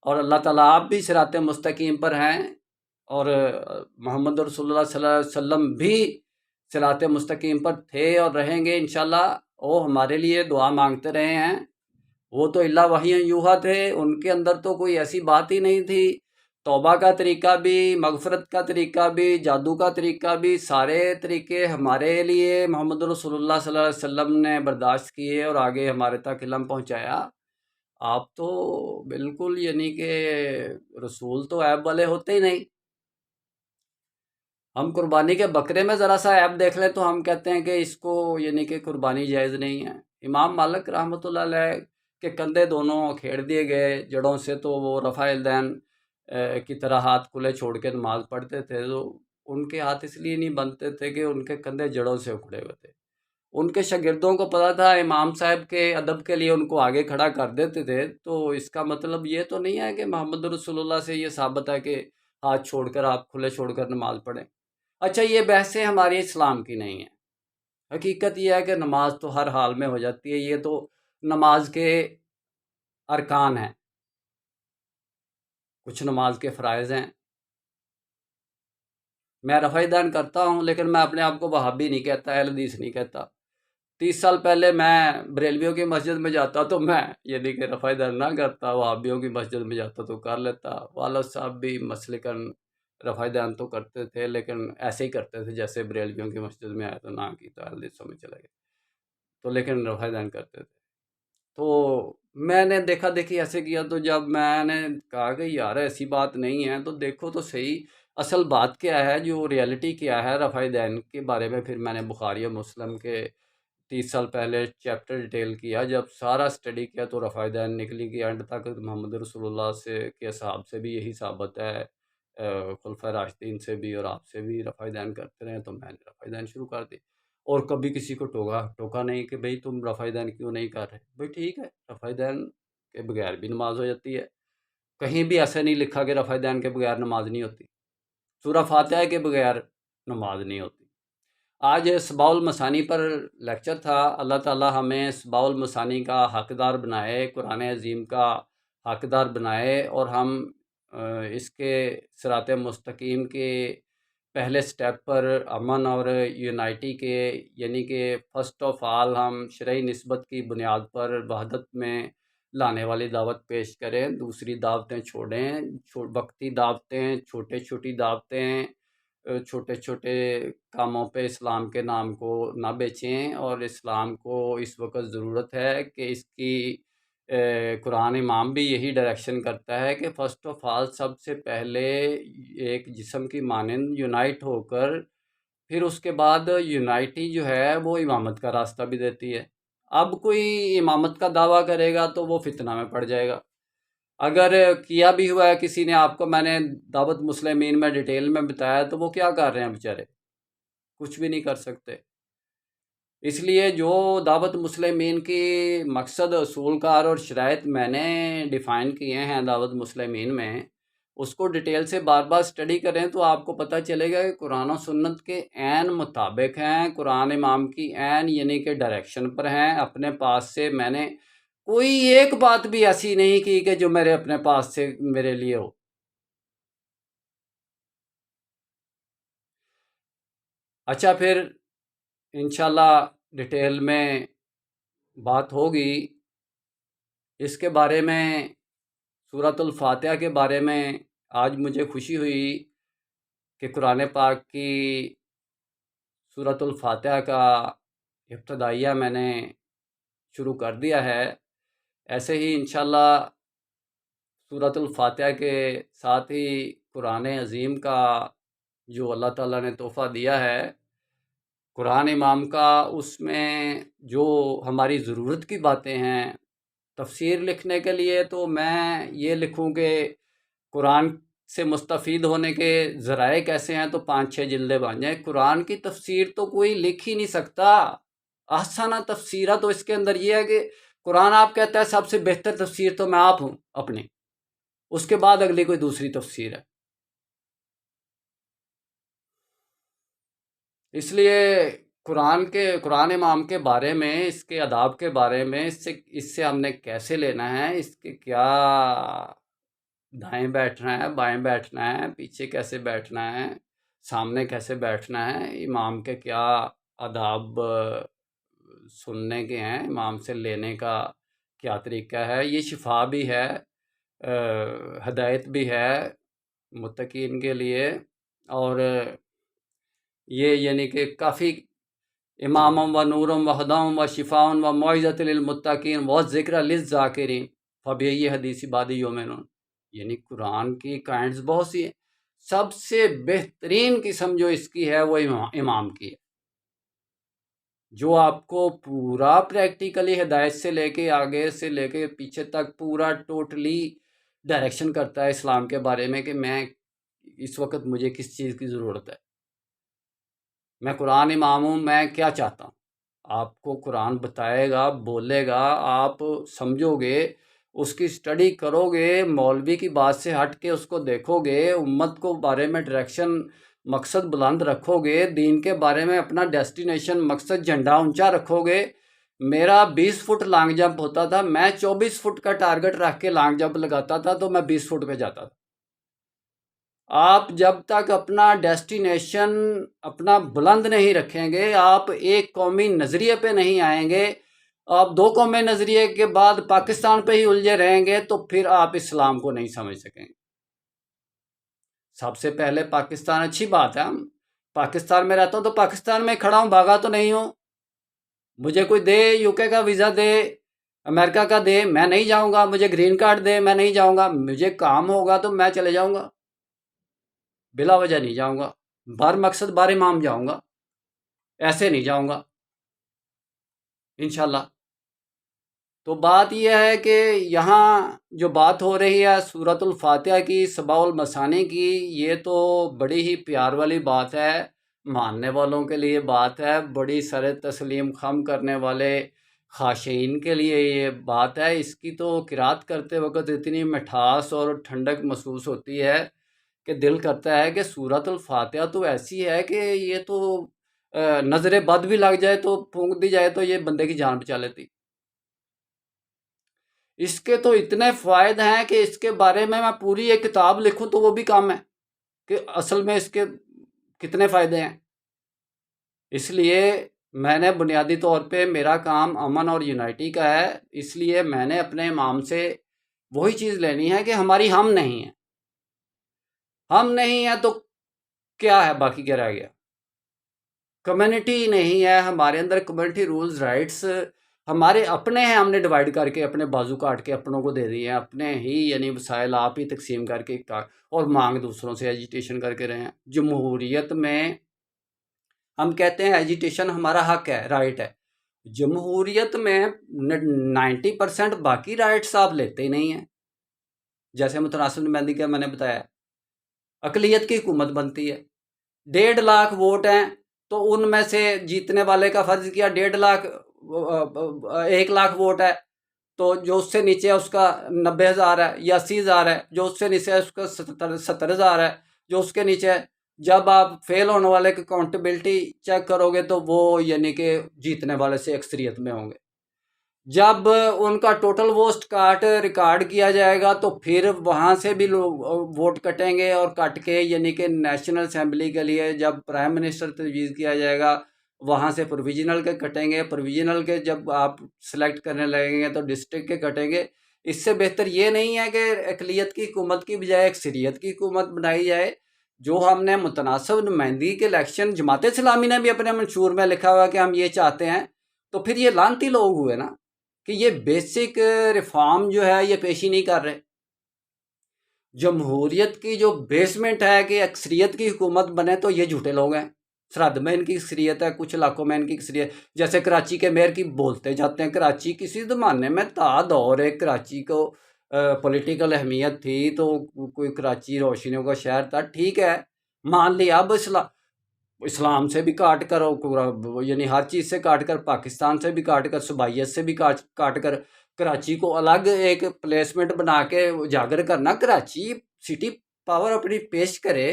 اور اللہ تعالیٰ آپ بھی صراط مستقیم پر ہیں، اور محمد رسول اللہ صلی اللہ علیہ وسلم بھی صراط مستقیم پر تھے اور رہیں گے انشاءاللہ۔ وہ ہمارے لیے دعا مانگتے رہے ہیں، وہ تو اللہ وحی یوحا تھے، ان کے اندر تو کوئی ایسی بات ہی نہیں تھی۔ توبہ کا طریقہ بھی، مغفرت کا طریقہ بھی، جادو کا طریقہ بھی، سارے طریقے ہمارے لیے محمد رسول اللہ صلی اللہ علیہ وسلم نے برداشت کیے اور آگے ہمارے تک علم پہنچایا۔ آپ تو بالکل یعنی کہ رسول تو عیب والے ہوتے ہی نہیں۔ ہم قربانی کے بکرے میں ذرا سا عیب دیکھ لیں تو ہم کہتے ہیں کہ اس کو یعنی کہ قربانی جائز نہیں ہے۔ امام مالک رحمۃ اللہ علیہ کے کندھے دونوں کھیڑ دیے گئے جڑوں سے، تو وہ رفع الدین کی طرح ہاتھ کھلے چھوڑ کے نماز پڑھتے تھے، تو ان کے ہاتھ اس لیے نہیں بنتے تھے کہ ان کے کندھے جڑوں سے اکھڑے ہوئے تھے۔ ان کے شاگردوں کو پتا تھا امام صاحب کے ادب کے لیے ان کو آگے کھڑا کر دیتے تھے، تو اس کا مطلب یہ تو نہیں ہے کہ محمد رسول اللہ سے یہ ثابت ہے کہ ہاتھ چھوڑ کر آپ کھلے چھوڑ کر نماز پڑھیں۔ اچھا، یہ بحثیں ہماری اسلام کی نہیں ہیں۔ حقیقت یہ ہے کہ نماز تو ہر حال میں ہو جاتی ہے، یہ تو نماز کے ارکان ہیں، کچھ نماز کے فرائض ہیں۔ میں رفع دین کرتا ہوں، لیکن میں اپنے آپ کو وہابی نہیں کہتا، اہل حدیث نہیں کہتا۔ 30 سال پہلے میں بریلویوں کی مسجد میں جاتا تو میں یعنی کہ رفع دین نہ کرتا، وہابیوں کی مسجد میں جاتا تو کر لیتا۔ والد صاحب بھی مسلکن رفع دین تو کرتے تھے، لیکن ایسے ہی کرتے تھے جیسے بریلویوں کی مسجد میں آئے تو نہ کی تو اہل حدیثوں میں چلے گئے، تو لیکن رفع دین کرتے تھے۔ تو میں نے دیکھا دیکھی ایسے کیا، تو جب میں نے کہا کہ یار ایسی بات نہیں ہے، تو دیکھو تو صحیح اصل بات کیا ہے، جو ریئلٹی کیا ہے رفع دین کے بارے میں۔ پھر میں نے بخاری اور مسلم کے 30 سال پہلے چیپٹر ڈیٹیل کیا، جب سارا سٹڈی کیا تو رفع دین نکلی کہ اینڈ تک محمد رسول اللہ سے کے صحاب سے بھی یہی ثابت ہے، خلفۂ راشدین سے بھی اور آپ سے بھی رفع دین کرتے رہے، تو میں نے رفع دین شروع کر دی، اور کبھی کسی کو ٹوکا نہیں کہ بھئی تم رفع دین کیوں نہیں کر رہے۔ بھئی ٹھیک ہے، رفع دین کے بغیر بھی نماز ہو جاتی ہے، کہیں بھی ایسا نہیں لکھا کہ رفع دین کے بغیر نماز نہیں ہوتی، سورہ فاتحہ کے بغیر نماز نہیں ہوتی۔ آج اسباء المثانی پر لیکچر تھا۔ اللہ تعالی ہمیں اسباء المثانی کا حقدار بنائے، قرآن عظیم کا حقدار بنائے، اور ہم اس کے صراط مستقیم کے پہلے سٹیپ پر امن اور یونائٹی کے، یعنی کہ فرسٹ آف آل ہم شرعی نسبت کی بنیاد پر وحدت میں لانے والی دعوت پیش کریں، دوسری دعوتیں چھوڑیں، وقتی دعوتیں، چھوٹی دعوتیں، چھوٹے چھوٹے کاموں پہ اسلام کے نام کو نہ بیچیں، اور اسلام کو اس وقت ضرورت ہے کہ اس کی قرآن امام بھی یہی ڈائریکشن کرتا ہے کہ فرسٹ آف آل سب سے پہلے ایک جسم کی مانند یونائٹ ہو کر، پھر اس کے بعد یونائٹی جو ہے وہ امامت کا راستہ بھی دیتی ہے۔ اب کوئی امامت کا دعویٰ کرے گا تو وہ فتنہ میں پڑ جائے گا۔ اگر کیا بھی ہوا ہے کسی نے، آپ کو میں نے دعوت مسلمین میں ڈیٹیل میں بتایا، تو وہ کیا کر رہے ہیں بیچارے؟ کچھ بھی نہیں کر سکتے۔ اس لیے جو دعوت مسلمین کی مقصد، اصول کار اور شرائط میں نے ڈیفائن کیے ہیں دعوت مسلمین میں، اس کو ڈیٹیل سے بار بار سٹڈی کریں تو آپ کو پتہ چلے گا کہ قرآن و سنت کے عین مطابق ہیں، قرآن امام کی عین یعنی کہ ڈائریکشن پر ہیں۔ اپنے پاس سے میں نے کوئی ایک بات بھی ایسی نہیں کی کہ جو میرے اپنے پاس سے میرے لیے ہو۔ اچھا، پھر انشاءاللہ ڈیٹیل میں بات ہوگی اس کے بارے میں، سورۃ الفاتحہ کے بارے میں۔ آج مجھے خوشی ہوئی کہ قرآن پاک کی سورۃ الفاتحہ کا ابتدائیہ میں نے شروع کر دیا ہے۔ ایسے ہی انشاءاللہ سورۃ الفاتحہ کے ساتھ ہی قرآن عظیم کا جو اللہ تعالیٰ نے تحفہ دیا ہے، قرآن امام کا اس میں جو ہماری ضرورت کی باتیں ہیں تفسیر لکھنے کے لیے، تو میں یہ لکھوں کہ قرآن سے مستفید ہونے کے ذرائع کیسے ہیں، تو 5-6 جلدیں بن جائیں۔ قرآن کی تفسیر تو کوئی لکھ ہی نہیں سکتا۔ آسانہ تفسیرہ تو اس کے اندر یہ ہے کہ قرآن آپ کہتا ہے سب سے بہتر تفسیر تو میں آپ ہوں اپنی، اس کے بعد اگلی کوئی دوسری تفسیر ہے۔ اس لیے قرآن امام کے بارے میں، اس کے آداب کے بارے میں، اس سے ہم نے کیسے لینا ہے، اس کے کیا دائیں بیٹھنا ہے، بائیں بیٹھنا ہے، پیچھے کیسے بیٹھنا ہے، سامنے کیسے بیٹھنا ہے، امام کے کیا آداب سننے کے ہیں، امام سے لینے کا کیا طریقہ ہے، یہ شفا بھی ہے، ہدایت بھی ہے متقین کے لیے، اور یہ یعنی کہ کافی امام و نورم و ہدام و شفاء و موعظۃ للمتقین و ذکر للذاکرین فبأي حدیث بعد یؤمنون، یعنی قرآن کی کائنڈز بہت سی ہیں، سب سے بہترین قسم جو اس کی ہے وہ امام کی ہے، جو آپ کو پورا پریکٹیکلی ہدایت سے لے کے آگے سے لے کے پیچھے تک پورا ٹوٹلی ڈائریکشن کرتا ہے اسلام کے بارے میں کہ میں اس وقت مجھے کس چیز کی ضرورت ہے، میں قرآن امام ہوں، میں کیا چاہتا ہوں، آپ کو قرآن بتائے گا، بولے گا، آپ سمجھو گے، اس کی سٹڈی کرو گے، مولوی کی بات سے ہٹ کے اس کو دیکھو گے، امت کو بارے میں ڈائریکشن مقصد بلند رکھو گے، دین کے بارے میں اپنا ڈیسٹینیشن مقصد جھنڈا اونچا رکھو گے۔ میرا 20 فٹ لانگ جمپ ہوتا تھا، میں 24 فٹ کا ٹارگٹ رکھ کے لانگ جمپ لگاتا تھا تو میں 20 فٹ پہ جاتا تھا۔ آپ جب تک اپنا ڈیسٹینیشن اپنا بلند نہیں رکھیں گے، آپ ایک قومی نظریے پہ نہیں آئیں گے، آپ 2 قومی نظریے کے بعد پاکستان پہ ہی الجھے رہیں گے، تو پھر آپ اسلام کو نہیں سمجھ سکیں گے۔ سب سے پہلے پاکستان اچھی بات ہے، ہم پاکستان میں رہتا ہوں تو پاکستان میں کھڑا ہوں، بھاگا تو نہیں ہوں، مجھے کوئی دے UK کا ویزا دے، امریکہ کا دے، میں نہیں جاؤں گا، مجھے گرین کارڈ دے، میں نہیں جاؤں گا، مجھے کام ہوگا تو میں چلے جاؤں گا، بلا وجہ نہیں جاؤں گا، بار مقصد بار امام جاؤں گا، ایسے نہیں جاؤں گا انشاءاللہ۔ تو بات یہ ہے کہ یہاں جو بات ہو رہی ہے سورۃ الفاتحہ کی، سبع المثانی کی، یہ تو بڑی ہی پیار والی بات ہے، ماننے والوں کے لیے بات ہے، بڑی سر تسلیم خم کرنے والے خاشعین کے لیے یہ بات ہے۔ اس کی تو قرات کرتے وقت اتنی مٹھاس اور ٹھنڈک محسوس ہوتی ہے کہ دل کرتا ہے کہ سورۃ الفاتحہ تو ایسی ہے کہ یہ تو نظر بد بھی لگ جائے تو پھونک دی جائے تو یہ بندے کی جان بچا لیتی۔ اس کے تو اتنے فوائد ہیں کہ اس کے بارے میں پوری ایک کتاب لکھوں تو وہ بھی کم ہے کہ اصل میں اس کے کتنے فائدے ہیں۔ اس لیے میں نے بنیادی طور پہ میرا کام امن اور یونائٹی کا ہے، اس لیے میں نے اپنے امام سے وہی چیز لینی ہے کہ ہماری ہم نہیں ہے، ہم نہیں ہے تو کیا ہے، باقی کیا رہ گیا، کمیونٹی نہیں ہے ہمارے اندر، کمیونٹی رولز رائٹس ہمارے اپنے ہیں، ہم نے ڈیوائیڈ کر کے اپنے بازو کاٹ کے اپنوں کو دے دیے ہیں، اپنے ہی یعنی وسائل آپ ہی تقسیم کر کے اور مانگ دوسروں سے ایجیٹیشن کر کے رہے ہیں۔ جمہوریت میں ہم کہتے ہیں ایجیٹیشن ہمارا حق ہے، رائٹ ہے، جمہوریت میں 90% باقی رائٹس آپ لیتے ہی نہیں ہیں، جیسے متناسب نمائندگی کا میں نے بتایا، اقلیت کی حکومت بنتی ہے، 1.5 لاکھ ووٹ ہیں تو ان میں سے جیتنے والے کا فرض کیا 1 لاکھ ووٹ ہے، تو جو اس سے نیچے ہے اس کا 90,000 ہے یا 80,000 ہے، جو اس سے نیچے ہے اس کا 70,000 ہے، جو اس کے نیچے ہے۔ جب آپ فیل ہونے والے کی اکاؤنٹیبلٹی چیک کرو گے تو وہ یعنی کہ جیتنے والے سے اکثریت میں ہوں گے۔ جب ان کا ٹوٹل ووٹ کاٹ ریکارڈ کیا جائے گا تو پھر وہاں سے بھی لوگ ووٹ کٹیں گے، اور کٹ کے یعنی کہ نیشنل اسمبلی کے لیے جب پرائم منسٹر تجویز کیا جائے گا وہاں سے پروویژنل کے کٹیں گے، پروویژنل کے جب آپ سلیکٹ کرنے لگیں گے تو ڈسٹرکٹ کے کٹیں گے۔ اس سے بہتر یہ نہیں ہے کہ اقلیت کی حکومت کی بجائے اکثریت کی حکومت بنائی جائے، جو ہم نے متناسب نمائندگی کے الیکشن جماعت اسلامی نے بھی اپنے منشور میں لکھا ہوا کہ ہم یہ چاہتے ہیں، تو پھر یہ لانتی لوگ ہوئے نا کہ یہ بیسک ریفارم جو ہے یہ پیش ہی نہیں کر رہے۔ جمہوریت کی جو بیسمنٹ ہے کہ اکثریت کی حکومت بنے تو یہ جھوٹے لوگ ہیں، سرحد میں ان کی اکثریت ہے، کچھ علاقوں میں ان کی اکثریت، جیسے کراچی کے میئر کی بولتے جاتے ہیں، کراچی کسی زمانے میں تا دور ہے کراچی کو پولیٹیکل اہمیت تھی تو کوئی کراچی روشنیوں کا شہر تھا، ٹھیک ہے مان لیا، اب اسلام سے بھی کاٹ کر، یعنی ہر چیز سے کاٹ کر، پاکستان سے بھی کاٹ کر، صوبائیت سے بھی کاٹ کر کراچی کو الگ ایک پلیسمنٹ بنا کے اجاگر کرنا، کراچی سٹی پاور اپنی پیش کرے،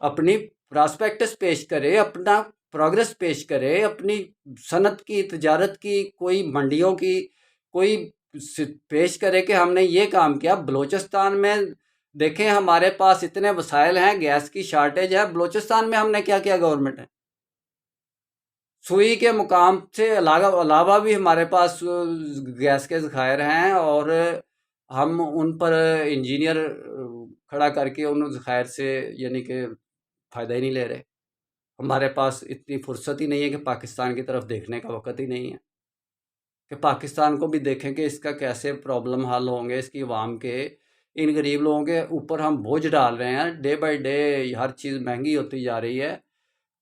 اپنی پراسپیکٹس پیش کرے، اپنا پروگرس پیش کرے، اپنی صنعت کی، تجارت کی، کوئی منڈیوں کی کوئی پیش کرے کہ ہم نے یہ کام کیا۔ بلوچستان میں دیکھیں ہمارے پاس اتنے وسائل ہیں، گیس کی شارٹیج ہے، بلوچستان میں ہم نے کیا کیا گورنمنٹ ہے؟ سوئی کے مقام سے علاوہ بھی ہمارے پاس گیس کے ذخائر ہیں، اور ہم ان پر انجینئر کھڑا کر کے ان ذخائر سے یعنی کہ فائدہ ہی نہیں لے رہے۔ ہمارے پاس اتنی فرصت ہی نہیں ہے کہ پاکستان کی طرف دیکھنے کا وقت ہی نہیں ہے کہ پاکستان کو بھی دیکھیں کہ اس کا کیسے پرابلم حل ہوں گے، اس کی عوام کے، ان غریب لوگوں کے اوپر ہم بوجھ ڈال رہے ہیں، ڈے بائی ڈے ہر چیز مہنگی ہوتی جا رہی ہے۔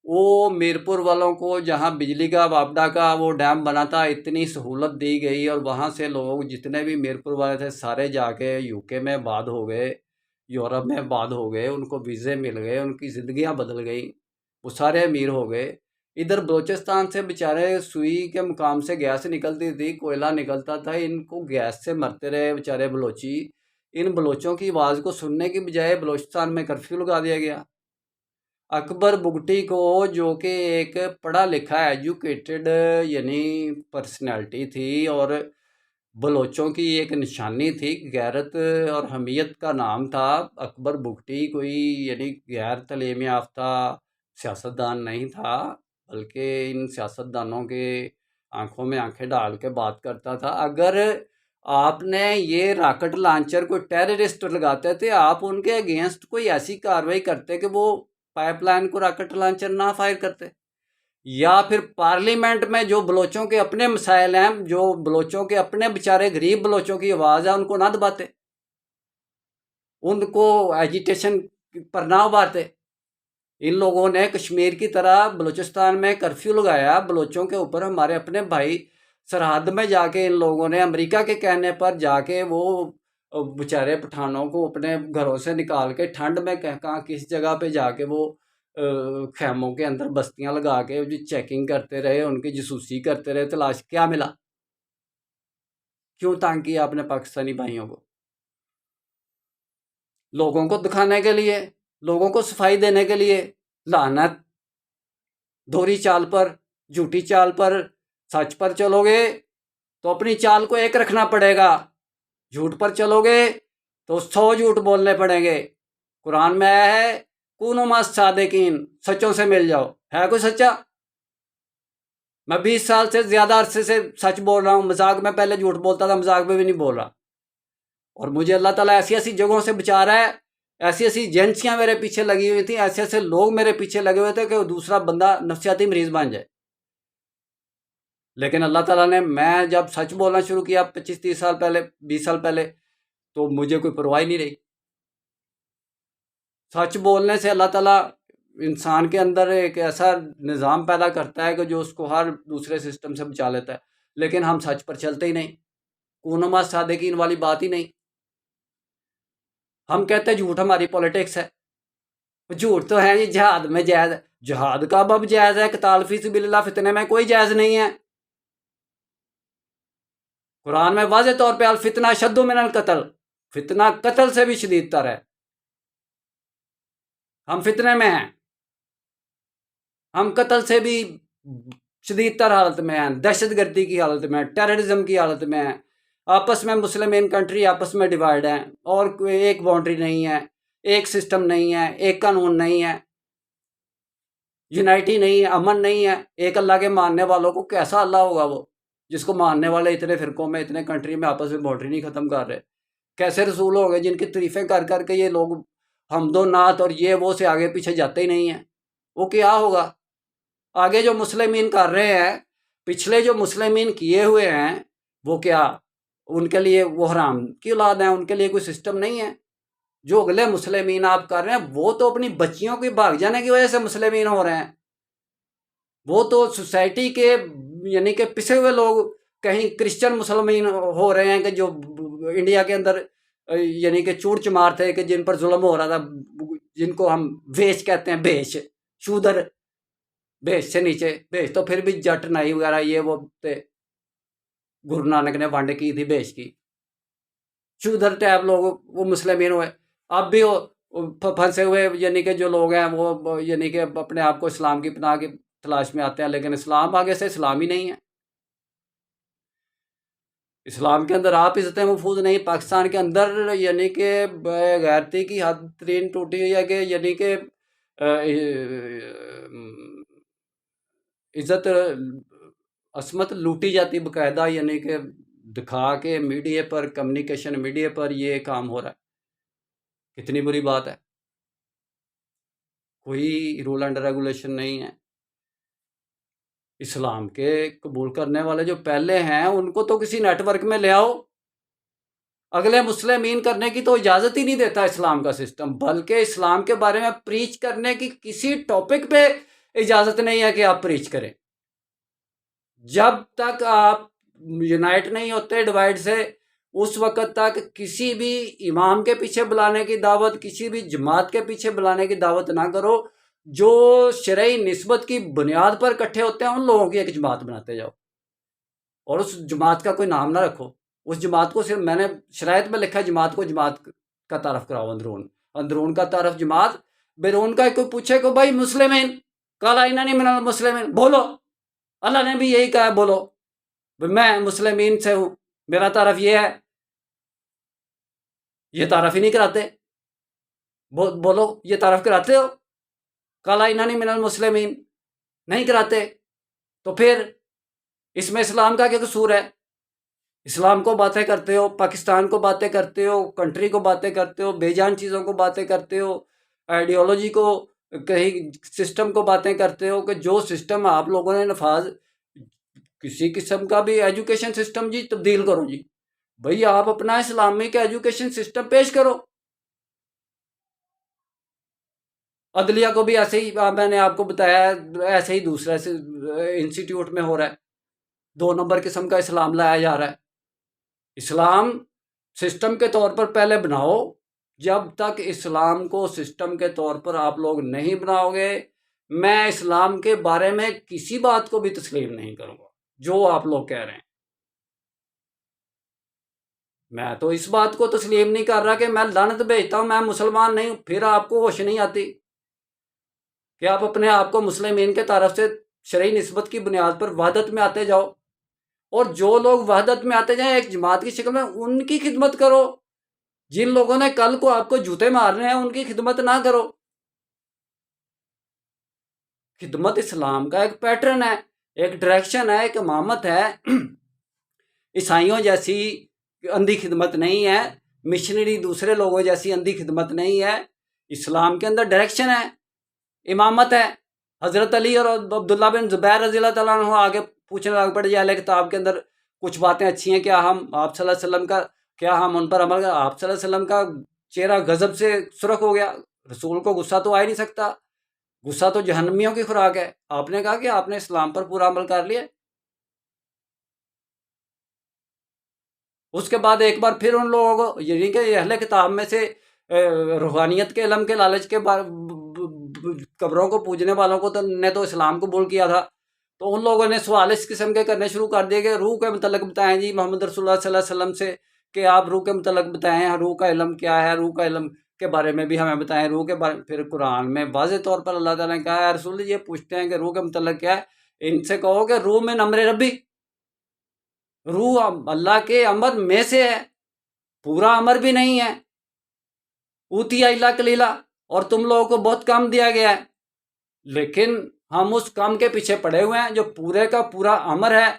وہ میرپور والوں کو جہاں بجلی کا وابڈا کا وہ ڈیم بنا تھا، اتنی سہولت دی گئی، اور وہاں سے لوگ جتنے بھی میرپور والے تھے سارے جا کے یو کے میں آباد ہو گئے، یورپ میں آباد ہو گئے، ان کو ویزے مل گئے، ان کی زندگیاں بدل گئیں، وہ سارے امیر ہو گئے۔ ادھر بلوچستان سے بیچارے سوئی کے مقام سے گیس نکلتی تھی، کوئلہ نکلتا تھا، ان کو گیس سے مرتے رہے بیچارے بلوچی۔ ان بلوچوں کی آواز کو سننے کی بجائے بلوچستان میں کرفیو لگا دیا گیا۔ اکبر بگٹی کو، جو کہ ایک پڑھا لکھا ایجوکیٹڈ یعنی پرسنالٹی تھی اور بلوچوں کی ایک نشانی تھی، غیرت اور حمیت کا نام تھا، اکبر بگٹی کوئی یعنی غیر تعلیم یافتہ سیاستدان نہیں تھا، بلکہ ان سیاستدانوں کے آنکھوں میں آنکھیں ڈال کے بات کرتا تھا۔ اگر آپ نے یہ راکٹ لانچر کوئی ٹیررسٹ لگاتے تھے، آپ ان کے اگینسٹ کوئی ایسی کاروائی کرتے کہ وہ پائپ لائن کو راکٹ لانچر نہ فائر کرتے، یا پھر پارلیمنٹ میں جو بلوچوں کے اپنے مسائل ہیں، جو بلوچوں کے اپنے بیچارے غریب بلوچوں کی آواز ہے، ان کو نہ دباتے، ان کو ایجیٹیشن پر نہ ابھارتے۔ ان لوگوں نے کشمیر کی طرح بلوچستان میں کرفیو لگایا بلوچوں کے اوپر، ہمارے اپنے بھائی سرحد میں جا کے ان لوگوں نے امریکہ کے کہنے پر جا کے وہ بیچارے پٹھانوں کو اپنے گھروں سے نکال کے ٹھنڈ میں کہاں کس جگہ پہ جا کے وہ خیموں کے اندر بستیاں لگا کے چیکنگ کرتے رہے، ان کی جاسوسی کرتے رہے، تلاش کیا ملا؟ کیوں تانگ کیا آپ نے پاکستانی بھائیوں کو؟ لوگوں کو دکھانے کے لیے، لوگوں کو صفائی دینے کے لیے؟ لعنت! دوہری چال پر، جھوٹی چال پر، سچ پر چلو گے تو اپنی چال کو ایک رکھنا پڑے گا، جھوٹ پر چلو گے تو 100 جھوٹ بولنے پڑیں گے۔ قرآن میں آیا ہے کونوا مع الصادقین، سچوں سے مل جاؤ۔ ہے کوئی سچا؟ میں 20 سال سے زیادہ عرصے سے سچ بول رہا ہوں، مذاق میں پہلے جھوٹ بولتا تھا، مذاق میں بھی نہیں بول رہا، اور مجھے اللہ تعالیٰ ایسی ایسی جگہوں سے بچا رہا ہے، ایسی ایسی ایجنسیاں میرے پیچھے لگی ہوئی تھیں، ایسے ایسے لوگ میرے پیچھے لگے ہوئے تھے کہ دوسرا بندہ نفسیاتی مریض بن جائے، لیکن اللہ تعالیٰ نے، میں جب سچ بولنا شروع کیا 25-30 سال پہلے، 20 سال پہلے، تو مجھے کوئی پرواہ نہیں رہی۔ سچ بولنے سے اللہ تعالیٰ انسان کے اندر ایک ایسا نظام پیدا کرتا ہے کہ جو اس کو ہر دوسرے سسٹم سے بچا لیتا ہے، لیکن ہم سچ پر چلتے ہی نہیں، کونوا مع الصادقین والی بات ہی نہیں۔ ہم کہتے ہیں جھوٹ ہماری پولیٹکس ہے، جھوٹ تو ہے جی جہاد میں جائز ہے، جہاد کب اب جائز ہے؟ قتال فی سبیل اللہ فتنے میں کوئی جائز نہیں ہے۔ قرآن میں واضح طور پہ الفتنہ اشد من القتل، فتنہ قتل سے بھی شدید تر ہے۔ ہم فتنے میں ہیں، ہم قتل سے بھی شدید تر حالت میں ہیں، دہشت گردی کی حالت میں ہیں، ٹیررزم کی حالت میں ہیں، آپس میں مسلمین کنٹری آپس میں ڈیوائیڈ ہیں، اور کوئی ایک باؤنڈری نہیں ہے، ایک سسٹم نہیں ہے، ایک قانون نہیں ہے، یونائٹی نہیں ہے، امن نہیں ہے۔ ایک اللہ کے ماننے والوں کو کیسا اللہ ہوگا وہ، جس کو ماننے والے اتنے فرقوں میں، اتنے کنٹری میں آپس میں باؤنڈری نہیں ختم کر رہے؟ کیسے رسول ہو گئے جن کی تعریفیں کر کر کے یہ لوگ حمد و نعت اور یہ وہ سے آگے پیچھے جاتے ہی نہیں ہیں؟ وہ کیا ہوگا آگے جو مسلمین کر رہے ہیں، پچھلے جو مسلمین کیے ہوئے ہیں، وہ کیا ان کے لیے وہ حرام کی اولاد ہیں؟ ان کے لیے کوئی سسٹم نہیں ہے؟ جو اگلے مسلمین آپ کر رہے ہیں وہ تو اپنی بچیوں کی بھاگ جانے کی وجہ سے مسلمین ہو رہے ہیں، وہ تو سوسائٹی کے یعنی کہ پسے ہوئے لوگ کہیں کرسچن مسلمان ہو رہے ہیں کہ جو انڈیا کے اندر یعنی کہ چور چمار تھے کہ جن پر ظلم ہو رہا تھا، جن کو ہم ویش کہتے ہیں، بیش شودر، بیش سے نیچے بیش تو پھر بھی جٹ نائی وغیرہ یہ وہ تھے، گرو نانک نے ونڈ کی تھی بیش کی، شودر ٹائپ لوگ وہ مسلمین ہوئے۔ اب بھی وہ پھنسے ہوئے یعنی کہ جو لوگ ہیں وہ یعنی کہ اپنے آپ کو اسلام کی پناہ کی تلاش میں آتے ہیں، لیکن اسلام آگے سے اسلام ہی نہیں ہے۔ اسلام کے اندر آپ عزتیں محفوظ نہیں، پاکستان کے اندر یعنی کہ غیرتی کی حد ترین ٹوٹی ہوئی ہے کہ یعنی کہ عزت عصمت لوٹی جاتی باقاعدہ، یعنی کہ دکھا کے میڈیا پر، کمیونیکیشن میڈیا پر یہ کام ہو رہا ہے۔ کتنی بری بات ہے، کوئی رول اینڈ ریگولیشن نہیں ہے۔ اسلام کے قبول کرنے والے جو پہلے ہیں ان کو تو کسی نیٹ ورک میں لے آؤ، اگلے مسلمین کرنے کی تو اجازت ہی نہیں دیتا اسلام کا سسٹم، بلکہ اسلام کے بارے میں پریچ کرنے کی کسی ٹاپک پہ اجازت نہیں ہے کہ آپ پریچ کریں۔ جب تک آپ یونائٹ نہیں ہوتے ڈیوائڈ سے، اس وقت تک کسی بھی امام کے پیچھے بلانے کی دعوت، کسی بھی جماعت کے پیچھے بلانے کی دعوت نہ کرو۔ جو شرعی نسبت کی بنیاد پر اکٹھے ہوتے ہیں ان لوگوں کی ایک جماعت بناتے جاؤ، اور اس جماعت کا کوئی نام نہ رکھو۔ اس جماعت کو صرف میں نے شرائط میں لکھا ہے، جماعت کو جماعت کا تعارف کراؤ، اندرون کا تعارف جماعت، بیرون کا کوئی پوچھے کہ بھائی مسلمین قال اننی من المسلمین، بولو، اللہ نے بھی یہی کہا ہے، بولو میں مسلمین سے ہوں، میرا تعارف یہ ہے، یہ تعارف ہی نہیں کراتے، بولو یہ تعارف کراتے ہو؟ قال اننی من المسلمین نہیں کراتے، تو پھر اس میں اسلام کا کیا قصور ہے؟ اسلام کو باتیں کرتے ہو، پاکستان کو باتیں کرتے ہو، کنٹری کو باتیں کرتے ہو، بے جان چیزوں کو باتیں کرتے ہو، آئیڈیالوجی کو، کہیں سسٹم کو باتیں کرتے ہو کہ جو سسٹم آپ لوگوں نے نفاذ، کسی قسم کا بھی ایجوکیشن سسٹم جی تبدیل کرو جی، بھئی آپ اپنا اسلامی کا ایجوکیشن سسٹم پیش کرو۔ عدلیہ کو بھی ایسے ہی میں نے آپ کو بتایا ایسے ہی دوسرے انسٹیٹیوٹ میں ہو رہا ہے، 2 نمبر قسم کا اسلام لایا جا رہا ہے۔ اسلام سسٹم کے طور پر پہلے بناؤ، جب تک اسلام کو سسٹم کے طور پر آپ لوگ نہیں بناؤ گے، میں اسلام کے بارے میں کسی بات کو بھی تسلیم نہیں کروں گا جو آپ لوگ کہہ رہے ہیں۔ میں تو اس بات کو تسلیم نہیں کر رہا کہ میں لعنت بھیجتا ہوں میں مسلمان نہیں ہوں، پھر آپ کو ہوش نہیں آتی کہ آپ اپنے آپ کو مسلمین کے طرف سے شرعی نسبت کی بنیاد پر وحدت میں آتے جاؤ، اور جو لوگ وحدت میں آتے جائیں ایک جماعت کی شکل میں، ان کی خدمت کرو۔ جن لوگوں نے کل کو آپ کو جوتے مارنے ہیں ان کی خدمت نہ کرو۔ خدمت اسلام کا ایک پیٹرن ہے، ایک ڈائریکشن ہے، ایک امامت ہے۔ عیسائیوں جیسی اندھی خدمت نہیں ہے، مشنری دوسرے لوگوں جیسی اندھی خدمت نہیں ہے۔ اسلام کے اندر ڈائریکشن ہے، امامت ہے۔ حضرت علی اور عبداللہ بن زبیر رضی اللہ تعالیٰ عنہ آگے پوچھنے لگ پڑے جی اہل کتاب کے اندر کچھ باتیں اچھی ہیں، کیا ہم آپ صلی اللہ علیہ وسلم کا، کیا ہم ان پر عمل کریں؟ آپ صلی اللہ علیہ وسلم کا چہرہ غضب سے سرخ ہو گیا، رسول کو غصہ تو آ ہی نہیں سکتا، غصہ تو جہنمیوں کی خوراک ہے۔ آپ نے کہا کہ آپ نے اسلام پر پورا عمل کر لیا۔ اس کے بعد ایک بار پھر ان لوگوں کو یعنی کہ اہل کتاب میں سے روحانیت کے علم کے لالچ کے قبروں کو پوجنے والوں کو نے تو اسلام قبول کیا تھا، تو ان لوگوں نے سوال اس قسم کے کرنے شروع کر دیے کہ روح کے متعلق بتائیں جی محمد رسول اللہ صلی اللہ علیہ وسلم سے، کہ آپ روح کے متعلق بتائیں، روح کا علم کیا ہے، روح کا علم کے بارے میں بھی ہمیں بتائیں، روح کے بارے۔ پھر قرآن میں واضح طور پر اللہ تعالیٰ نے کہا ہے رسول یہ پوچھتے ہیں کہ روح کے متعلق کیا ہے، ان سے کہو کہ روح میں امر ربی، روح اللہ کے امر میں سے ہے، پورا امر بھی نہیں ہے، اوتی اللہ کلیلہ، اور تم لوگوں کو بہت کم دیا گیا ہے، لیکن ہم اس کم کے پیچھے پڑے ہوئے ہیں۔ جو پورے کا پورا امر ہے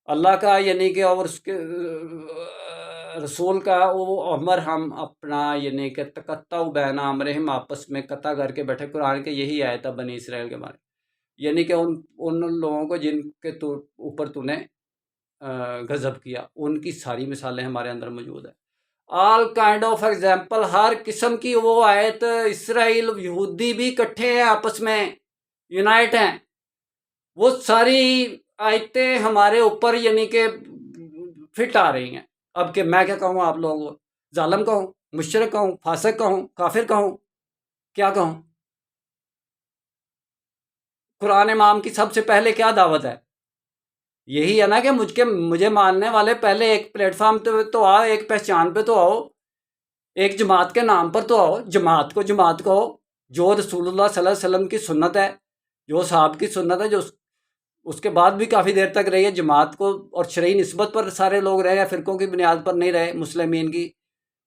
اللہ کا، یعنی کہ اور اس کے رسول کا، وہ امر ہم اپنا یعنی کہ تقطع بین امرہم، آپس میں قطع کر کے بیٹھے۔ قرآن کے یہی آیت ہے بنی اسرائیل کے بارے، یعنی کہ ان لوگوں کو جن کے اوپر تو نے غضب کیا، ان کی ساری مثالیں ہمارے اندر موجود ہیں۔ آل کائنڈ آف ایگزامپل، ہر قسم کی وہ آیت، اسرائیل یہودی بھی اکٹھے ہیں، آپس میں یونائٹ ہیں۔ وہ ساری آیتیں ہمارے اوپر یعنی کہ فٹ آ رہی ہیں. اب کہ میں کیا کہوں آپ لوگوں کو؟ ظالم کہوں، مشرک کہوں، فاسق کہوں، کافر کہوں، کیا کہوں؟ قرآن امام کی سب سے پہلے کیا دعوت ہے؟ یہی ہے نا کہ مجھے ماننے والے پہلے ایک پلیٹ فارم تو آؤ، ایک پہچان پہ تو آؤ، ایک جماعت کے نام پر تو آؤ. جماعت کو جو رسول اللہ صلی اللہ علیہ وسلم کی سنت ہے، جو صحاب کی سنت ہے، جو اس کے بعد بھی کافی دیر تک رہی ہے جماعت کو، اور شرعی نسبت پر سارے لوگ رہے ہیں، فرقوں کی بنیاد پر نہیں رہے مسلمین کی.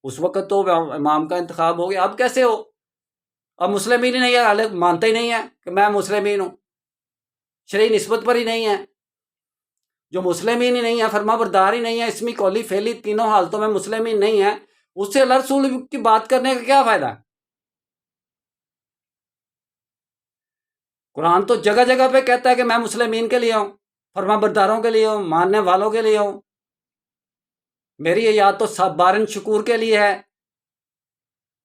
اس وقت تو امام کا انتخاب ہو گیا. اب کیسے ہو؟ اب مسلمین ہی نہیں ہے، حالانکہ مانتا ہی نہیں ہے کہ میں مسلمین ہوں، شرعی نسبت پر ہی نہیں ہے. جو مسلمین ہی نہیں ہے، فرما بردار ہی نہیں ہے، اسمی قولی فعلی تینوں حالتوں میں مسلمین نہیں ہے، اس سے اللہ رسول کی بات کرنے کا کیا فائدہ؟ قرآن تو جگہ جگہ پہ کہتا ہے کہ میں مسلمین کے لیے ہوں، فرما برداروں کے لیے ہوں، ماننے والوں کے لیے ہوں. میری یہ یاد تو صابرن شکور کے لیے ہے،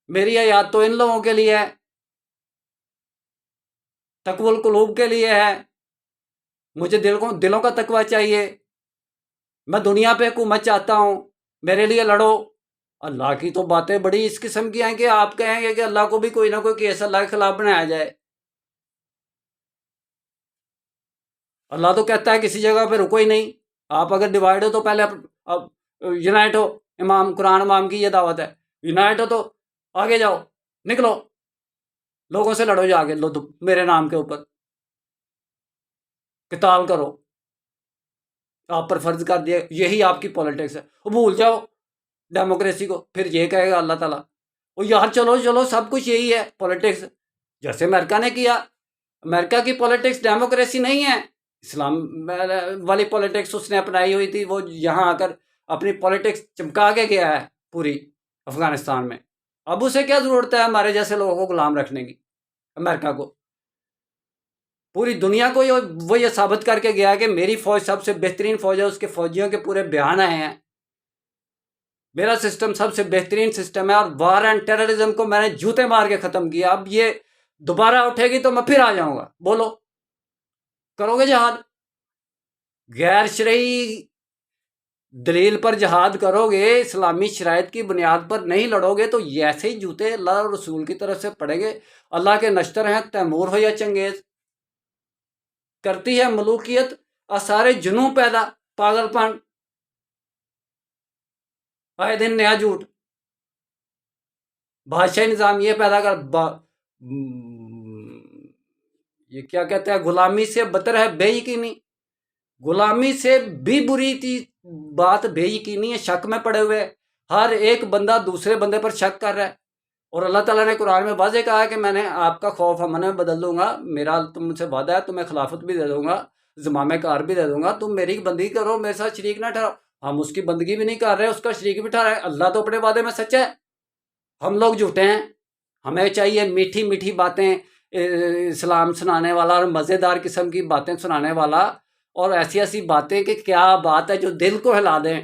میری یہ یاد تو ان لوگوں کے لیے ہے، تقوی القلوب کے لیے ہے. مجھے دلوں کا تقوی چاہیے. میں دنیا پہ حکومت چاہتا ہوں، میرے لیے لڑو. اللہ کی تو باتیں بڑی اس قسم کی ہیں کہ آپ کہیں گے کہ اللہ کو بھی کوئی نہ کوئی کیس اللہ کے خلاف بنایا جائے. اللہ تو کہتا ہے کسی جگہ پہ رکو ہی نہیں. آپ اگر ڈیوائڈ ہو تو پہلے اب یونائٹ ہو. قرآن امام کی یہ دعوت ہے، یونائٹ ہو تو آگے جاؤ، نکلو، لوگوں سے لڑو، جا کے لو میرے نام کے اوپر قتال کرو. آپ پر فرض کر دیا، یہی آپ کی پولیٹکس ہے. وہ بھول جاؤ ڈیموکریسی کو. پھر یہ کہے گا اللہ تعالیٰ وہ یار چلو سب کچھ یہی ہے پولیٹکس، جیسے امریکہ نے کیا. امریکہ کی پولیٹکس ڈیموکریسی نہیں ہے، اسلام والی پولیٹکس اس نے اپنائی ہوئی تھی. وہ یہاں آ کر اپنی پولیٹکس چمکا کے گیا ہے پوری افغانستان میں. اب اسے کیا ضرورت ہے ہمارے جیسے لوگوں کو غلام رکھنے کی؟ امریکہ کو پوری دنیا کو وہ یہ ثابت کر کے گیا کہ میری فوج سب سے بہترین فوج ہے. اس کے فوجیوں کے پورے بیان آئے ہیں، میرا سسٹم سب سے بہترین سسٹم ہے، اور وار اینڈ ٹیررزم کو میں نے جوتے مار کے ختم کیا. اب یہ دوبارہ اٹھے گی تو میں پھر آ جاؤں گا. بولو، کرو گے جہاد؟ غیر شرعی دلیل پر جہاد کرو گے، اسلامی شرائط کی بنیاد پر نہیں لڑو گے تو ایسے ہی جوتے اللہ اور رسول کی طرف سے پڑیں گے. اللہ کے نشتر ہیں، تیمور ہو یا چنگیز. کرتی ہے ملوکیت آثار جنوں پیدا، پاگل پن، آئے دن نیا جھوٹ. بادشاہی نظام یہ پیدا کر یہ کیا کہتے ہیں، غلامی سے بدتر ہے بے یقینی. غلامی سے بھی بری بات بے یقینی ہے. شک میں پڑے ہوئے ہر ایک بندہ دوسرے بندے پر شک کر رہا ہے. اور اللہ تعالیٰ نے قرآن میں واضح کہا ہے کہ میں نے آپ کا خوف امن میں بدل دوں گا. میرا تم سے وعدہ ہے، تمہیں خلافت بھی دے دوں گا، زمام کار بھی دے دوں گا. تم میری بندگی کرو، میرے ساتھ شریک نہ ٹھہراؤ. ہم اس کی بندگی بھی نہیں کر رہے، اس کا شریک بھی ٹھہرا ہے. اللہ تو اپنے وعدے میں سچ ہے، ہم لوگ جھوٹے ہیں. ہمیں چاہیے میٹھی میٹھی باتیں اسلام سنانے والا، اور مزیدار قسم کی باتیں سنانے والا، اور ایسی ایسی باتیں کہ کیا بات ہے جو دل کو ہلا دیں،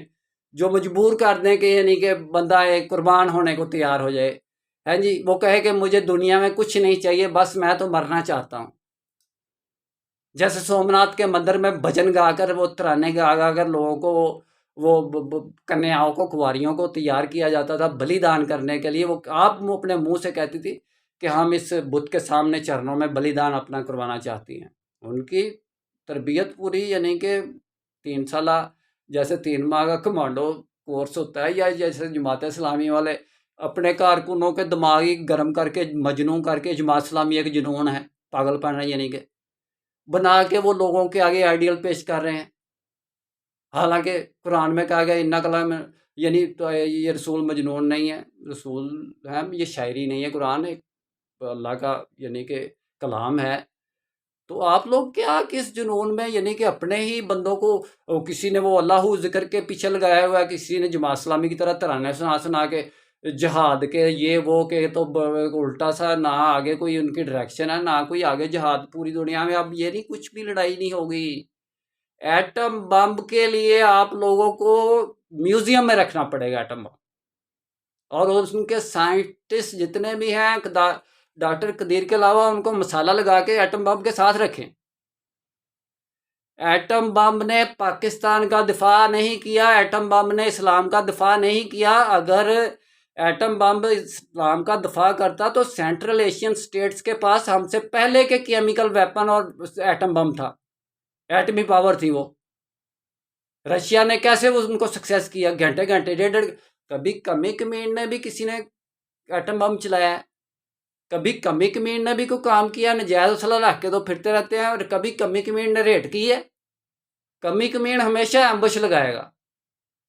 جو مجبور کر دیں کہ یعنی کہ بندہ ایک قربان ہونے کو تیار ہو جائے. ہے جی، وہ کہے کہ مجھے دنیا میں کچھ نہیں چاہیے، بس میں تو مرنا چاہتا ہوں. جیسے سومناتھ کے مندر میں بھجن گا کر، وہ ترانے گا کر لوگوں کو، وہ کنیاؤں کو، کنواریوں کو تیار کیا جاتا تھا بلی دان کرنے کے لیے. وہ آپ اپنے منہ سے کہتی تھی کہ ہم اس بت کے سامنے چرنوں میں بلی دان اپنا کروانا چاہتی ہیں. ان کی تربیت پوری یعنی کہ 3 سالہ جیسے 3 ماہ کا کمانڈو کورس ہوتا ہے، یا جیسے جماعت اسلامی والے اپنے کارکنوں کے دماغی گرم کر کے، مجنون کر کے، جماعت اسلامی ایک جنون ہے، پاگل پن ہے، یعنی کہ بنا کے وہ لوگوں کے آگے آئیڈیل پیش کر رہے ہیں. حالانکہ قرآن میں کہا گیا ان کلام، یعنی تو یہ رسول مجنون نہیں ہے، رسول ہے، یہ شاعری نہیں ہے. قرآن ایک اللہ کا یعنی کہ کلام ہے. تو آپ لوگ کیا کس جنون میں یعنی کہ اپنے ہی بندوں کو، کسی نے وہ اللہ ذکر کے پیچھے لگایا ہوا ہے، کسی نے جماعت اسلامی کی طرح ترانے سنا کے جہاد کے یہ وہ کہ تو الٹا سا، نہ آگے کوئی ان کی ڈائریکشن ہے، نہ کوئی آگے جہاد پوری دنیا میں. اب یہ نہیں، کچھ بھی لڑائی نہیں ہوگی. ایٹم بم کے لیے آپ لوگوں کو میوزیم میں رکھنا پڑے گا ایٹم بم، اور ان کے سائنٹسٹ جتنے بھی ہیں، ڈاکٹر قدیر کے علاوہ، ان کو مسالہ لگا کے ایٹم بم کے ساتھ رکھیں. ایٹم بم نے پاکستان کا دفاع نہیں کیا، ایٹم بم نے اسلام کا دفاع نہیں کیا۔ اگر ایٹم بم اسلام کا دفاع کرتا تو سینٹرل ایشین سٹیٹس کے پاس ہم سے پہلے کے کیمیکل ویپن اور ایٹم بم تھا، ایٹمی پاور تھی وہ۔ رشیا نے کیسے ان کو سکسیس کیا؟ گھنٹے گھنٹے ڈیڑھ کبھی کمی کمین نے بھی کسی نے ایٹم بم چلایا ہے، کبھی کمی کمین نے بھی کوئی کام کیا؟ نجائز اسلحہ رکھ کے تو پھرتے رہتے ہیں، اور کبھی کمی کمین نے ریٹ کی ہے؟ کمی کمین ہمیشہ ایمبش لگائے گا۔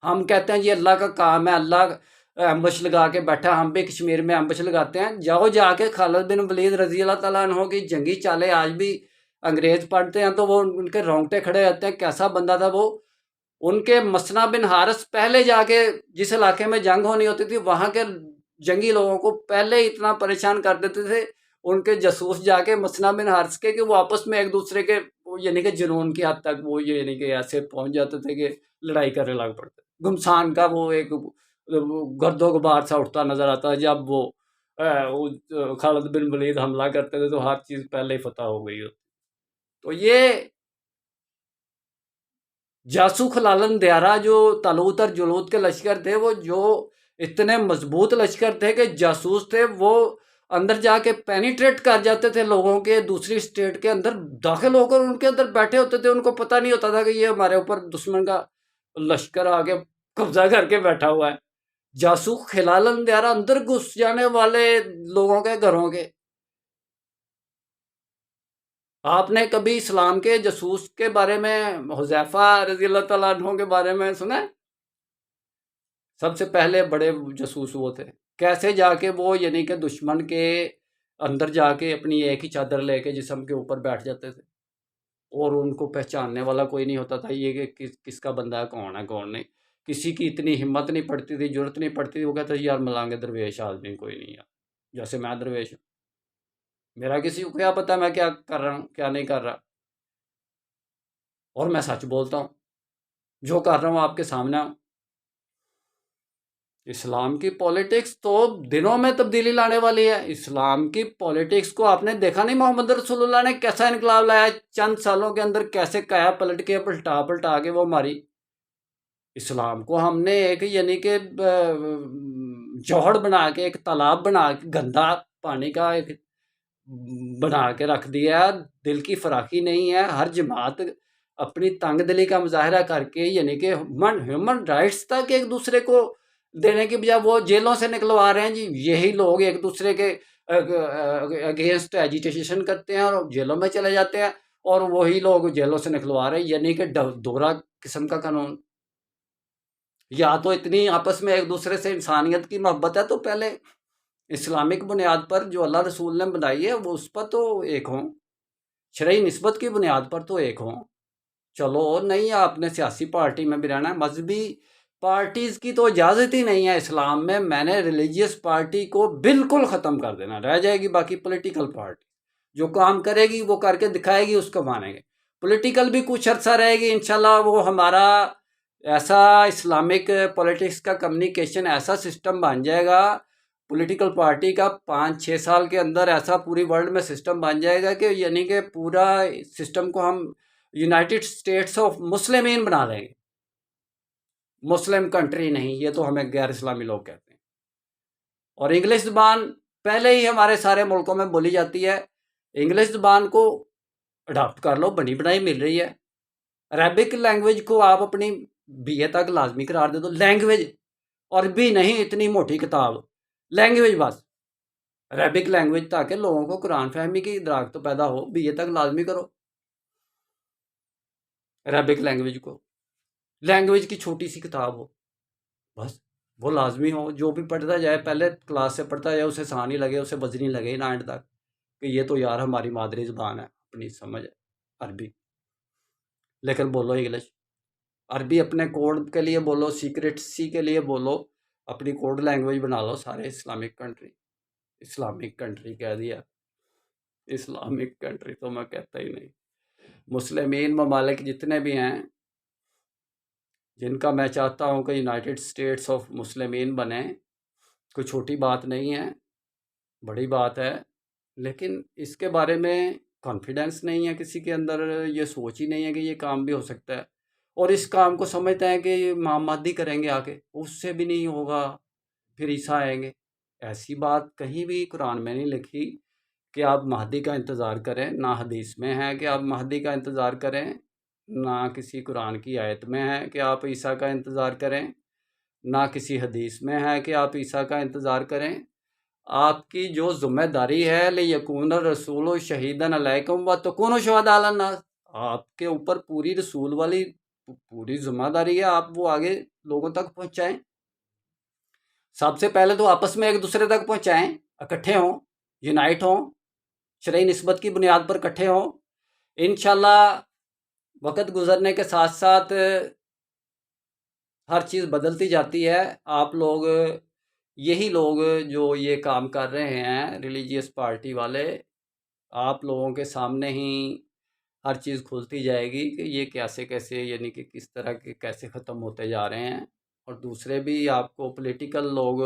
ہم کہتے ہیں جی اللہ کا کام ہے، اللہ ایمبش لگا کے بیٹھا، ہم بھی کشمیر میں ایمبش لگاتے ہیں۔ جاؤ جا کے خالد بن ولید رضی اللہ تعالیٰ عنہ کی جنگی چالیں آج بھی انگریز پڑھتے ہیں تو وہ ان کے رونگٹے کھڑے رہتے ہیں، کیسا بندہ تھا وہ۔ ان کے مسنا بن حارث پہلے جا کے جس علاقے میں جنگ ہونی ہوتی تھی وہاں کے جنگی لوگوں کو پہلے اتنا پریشان کر دیتے تھے ان کے جاسوس جا کے مسنا بن حارث کے، کہ وہ آپس میں ایک دوسرے کے یعنی کہ جنون کی حد تک وہ یعنی کہ ایسے پہنچ جاتے تھے کہ لڑائی کرنے لگ پڑتے۔ گمسان کا وہ ایک گرد و غبار سا اٹھتا نظر آتا ہے جب وہ خالد بن ولید حملہ کرتے تھے تو ہر چیز پہلے ہی فتح ہو گئی ہوتی۔ تو یہ جاسو خلالن دیارہ جو طالوت اور جلوت کے لشکر تھے، وہ جو اتنے مضبوط لشکر تھے کہ جاسوس تھے، وہ اندر جا کے پینیٹریٹ کر جاتے تھے لوگوں کے، دوسری اسٹیٹ کے اندر داخل ہو کر ان کے اندر بیٹھے ہوتے تھے۔ ان کو پتہ نہیں ہوتا تھا کہ یہ ہمارے اوپر دشمن کا لشکر آگے قبضہ کر کے بیٹھا ہوا ہے۔ جاسو خلالن دیارہ اندر گھس جانے والے لوگوں کے گھروں کے۔ آپ نے کبھی اسلام کے جاسوس کے بارے میں حذیفہ رضی اللہ تعالیٰ عنہ کے بارے میں سنا ہے؟ سب سے پہلے بڑے جاسوس وہ تھے، کیسے جا کے وہ یعنی کہ دشمن کے اندر جا کے اپنی ایک ہی چادر لے کے جسم کے اوپر بیٹھ جاتے تھے، اور ان کو پہچاننے والا کوئی نہیں ہوتا تھا یہ کہ کس کا بندہ ہے کون نہیں۔ کسی کی اتنی ہمت نہیں پڑتی تھی، جرت نہیں پڑتی تھی، وہ کہتا یار ملانگے درویش آدمی کوئی نہیں ہے، جیسے میں درویش ہوں، میرا کسی کو کیا پتا میں کیا کر رہا ہوں کیا نہیں کر رہا، اور میں سچ بولتا ہوں، جو کر رہا ہوں آپ کے سامنے ہوں۔ اسلام کی پولیٹکس تو دنوں میں تبدیلی لانے والی ہے۔ اسلام کی پولیٹکس کو آپ نے دیکھا نہیں محمد رسول اللہ نے کیسا انقلاب لایا، چند سالوں کے اندر کیسے کایا پلٹ کے پلٹا کے وہ ماری۔ اسلام کو ہم نے ایک یعنی کہ جوہر بنا کے، ایک تالاب بنا کے، گندا پانی کا ایک بنا کے رکھ دیا ہے۔ دل کی فراخی نہیں ہے، ہر جماعت اپنی تنگ دلی کا مظاہرہ کر کے یعنی کہ ہیومن رائٹس تک ایک دوسرے کو دینے کی بجائے وہ جیلوں سے نکلوا رہے ہیں جی۔ یہی لوگ ایک دوسرے کے اگینسٹ ایجیٹیشن کرتے ہیں اور جیلوں میں چلے جاتے ہیں، اور وہی لوگ جیلوں سے نکلوا رہے ہیں، یعنی کہ دوہرا قسم کا قانون۔ یا تو اتنی آپس میں ایک دوسرے سے انسانیت کی محبت ہے تو پہلے اسلامک بنیاد پر جو اللہ رسول نے بنائی ہے وہ اس پر تو ایک ہوں، شرعی نسبت کی بنیاد پر تو ایک ہوں۔ چلو نہیں، آپ نے سیاسی پارٹی میں بھی رہنا ہے، مذہبی پارٹیز کی تو اجازت ہی نہیں ہے اسلام میں۔ میں نے ریلیجیس پارٹی کو بالکل ختم کر دینا، رہ جائے گی باقی پولیٹیکل پارٹی، جو کام کرے گی وہ کر کے دکھائے گی، اس کو مانیں گے۔ پولیٹیکل بھی کچھ عرصہ رہے گی انشاءاللہ، وہ ہمارا ایسا اسلامک پولیٹکس کا کمیونیکیشن ایسا سسٹم بن جائے گا پولیٹیکل پارٹی کا، 5-6 سال کے اندر ایسا پوری ورلڈ میں سسٹم بن جائے گا کہ یعنی کہ پورا سسٹم کو ہم یونائٹڈ اسٹیٹس آف مسلمین بنا لیں گے۔ مسلم کنٹری نہیں، یہ تو ہمیں غیر اسلامی لوگ کہتے ہیں۔ اور انگلش زبان پہلے ہی ہمارے سارے ملکوں میں بولی جاتی ہے، انگلش زبان کو اڈاپٹ کر لو، بنی بنائی مل رہی ہے۔ عربک لینگویج کو آپ اپنی بی اے تک لازمی قرار دے دو، لینگویج، اور بھی نہیں اتنی موٹی کتاب، لینگویج بس، عربک لینگویج، تاکہ لوگوں کو قرآن فہمی کی ادراک تو پیدا ہو، بی اے تک لازمی کرو عربک لینگویج کو، لینگویج کی چھوٹی سی کتاب ہو بس، وہ لازمی ہو، جو بھی پڑھتا جائے پہلے کلاس سے پڑھتا جائے، اسے آسان ہی لگے، اسے وزنی لگے نا اینڈ تک کہ یہ تو یار ہماری مادری زبان ہے، اپنی سمجھ ہے عربی، لیکن بولو انگلش۔ عربی اپنے کوڈ کے لیے بولو، سیکریٹسی کے لیے بولو، اپنی کوڈ لینگویج بنا لو سارے اسلامک کنٹری۔ اسلامک کنٹری کہہ دیا، اسلامک کنٹری تو میں کہتا ہی نہیں۔ مسلمین ممالک جتنے بھی ہیں جن کا میں چاہتا ہوں کہ یونائٹڈ اسٹیٹس آف مسلمین بنے، کوئی چھوٹی بات نہیں ہے، بڑی بات ہے، لیکن اس کے بارے میں کانفیڈنس نہیں ہے کسی کے اندر، یہ سوچ ہی نہیں ہے کہ یہ کام بھی ہو سکتا ہے، اور اس کام کو سمجھتے ہیں کہ یہ امام مہدی کریں گے آ کے، اس سے بھی نہیں ہوگا، پھر عیسیٰ آئیں گے۔ ایسی بات کہیں بھی قرآن میں نہیں لکھی کہ آپ مہدی کا انتظار کریں، نہ حدیث میں ہے کہ آپ مہدی کا انتظار کریں، نہ کسی قرآن کی آیت میں ہے کہ آپ عیسیٰ کا انتظار کریں، نہ کسی حدیث میں ہے کہ آپ عیسیٰ کا انتظار کریں۔ آپ کی جو ذمہ داری ہے لِیَکُونَ الرَّسُولُ شَہِیدًا عَلَیکُم وَتَکُونُوا شُہَدَاء عَلَى النَّاسِ، آپ کے اوپر پوری رسول والی پوری ذمہ داری ہے، آپ وہ آگے لوگوں تک پہنچائیں۔ سب سے پہلے تو آپس میں ایک دوسرے تک پہنچائیں، اکٹھے ہوں، یونائٹ ہوں، شرعی نسبت کی بنیاد پر اکٹھے ہوں۔ انشاءاللہ وقت گزرنے کے ساتھ ساتھ ہر چیز بدلتی جاتی ہے۔ آپ لوگ، یہی لوگ جو یہ کام کر رہے ہیں ریلیجیس پارٹی والے، آپ لوگوں کے سامنے ہی ہر چیز کھلتی جائے گی کہ یہ کیسے یعنی کہ کس طرح کے کیسے ختم ہوتے جا رہے ہیں، اور دوسرے بھی آپ کو پولیٹیکل لوگ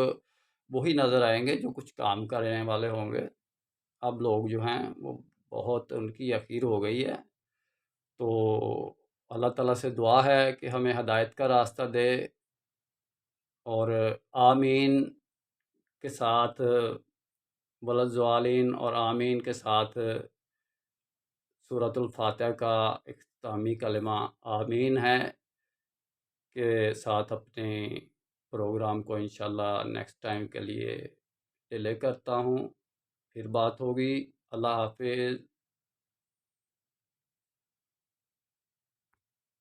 وہی نظر آئیں گے جو کچھ کام کرنے والے ہوں گے۔ اب لوگ جو ہیں وہ بہت ان کی اخیر ہو گئی ہے، تو اللہ تعالیٰ سے دعا ہے کہ ہمیں ہدایت کا راستہ دے، اور آمین کے ساتھ ولضالین اور آمین کے ساتھ سورۃ الفاتحہ کا اختتامی کلمہ آمین ہے کے ساتھ اپنے پروگرام کو انشاءاللہ نیکسٹ ٹائم کے لیے ڈیلے کرتا ہوں۔ پھر بات ہوگی۔ اللہ حافظ۔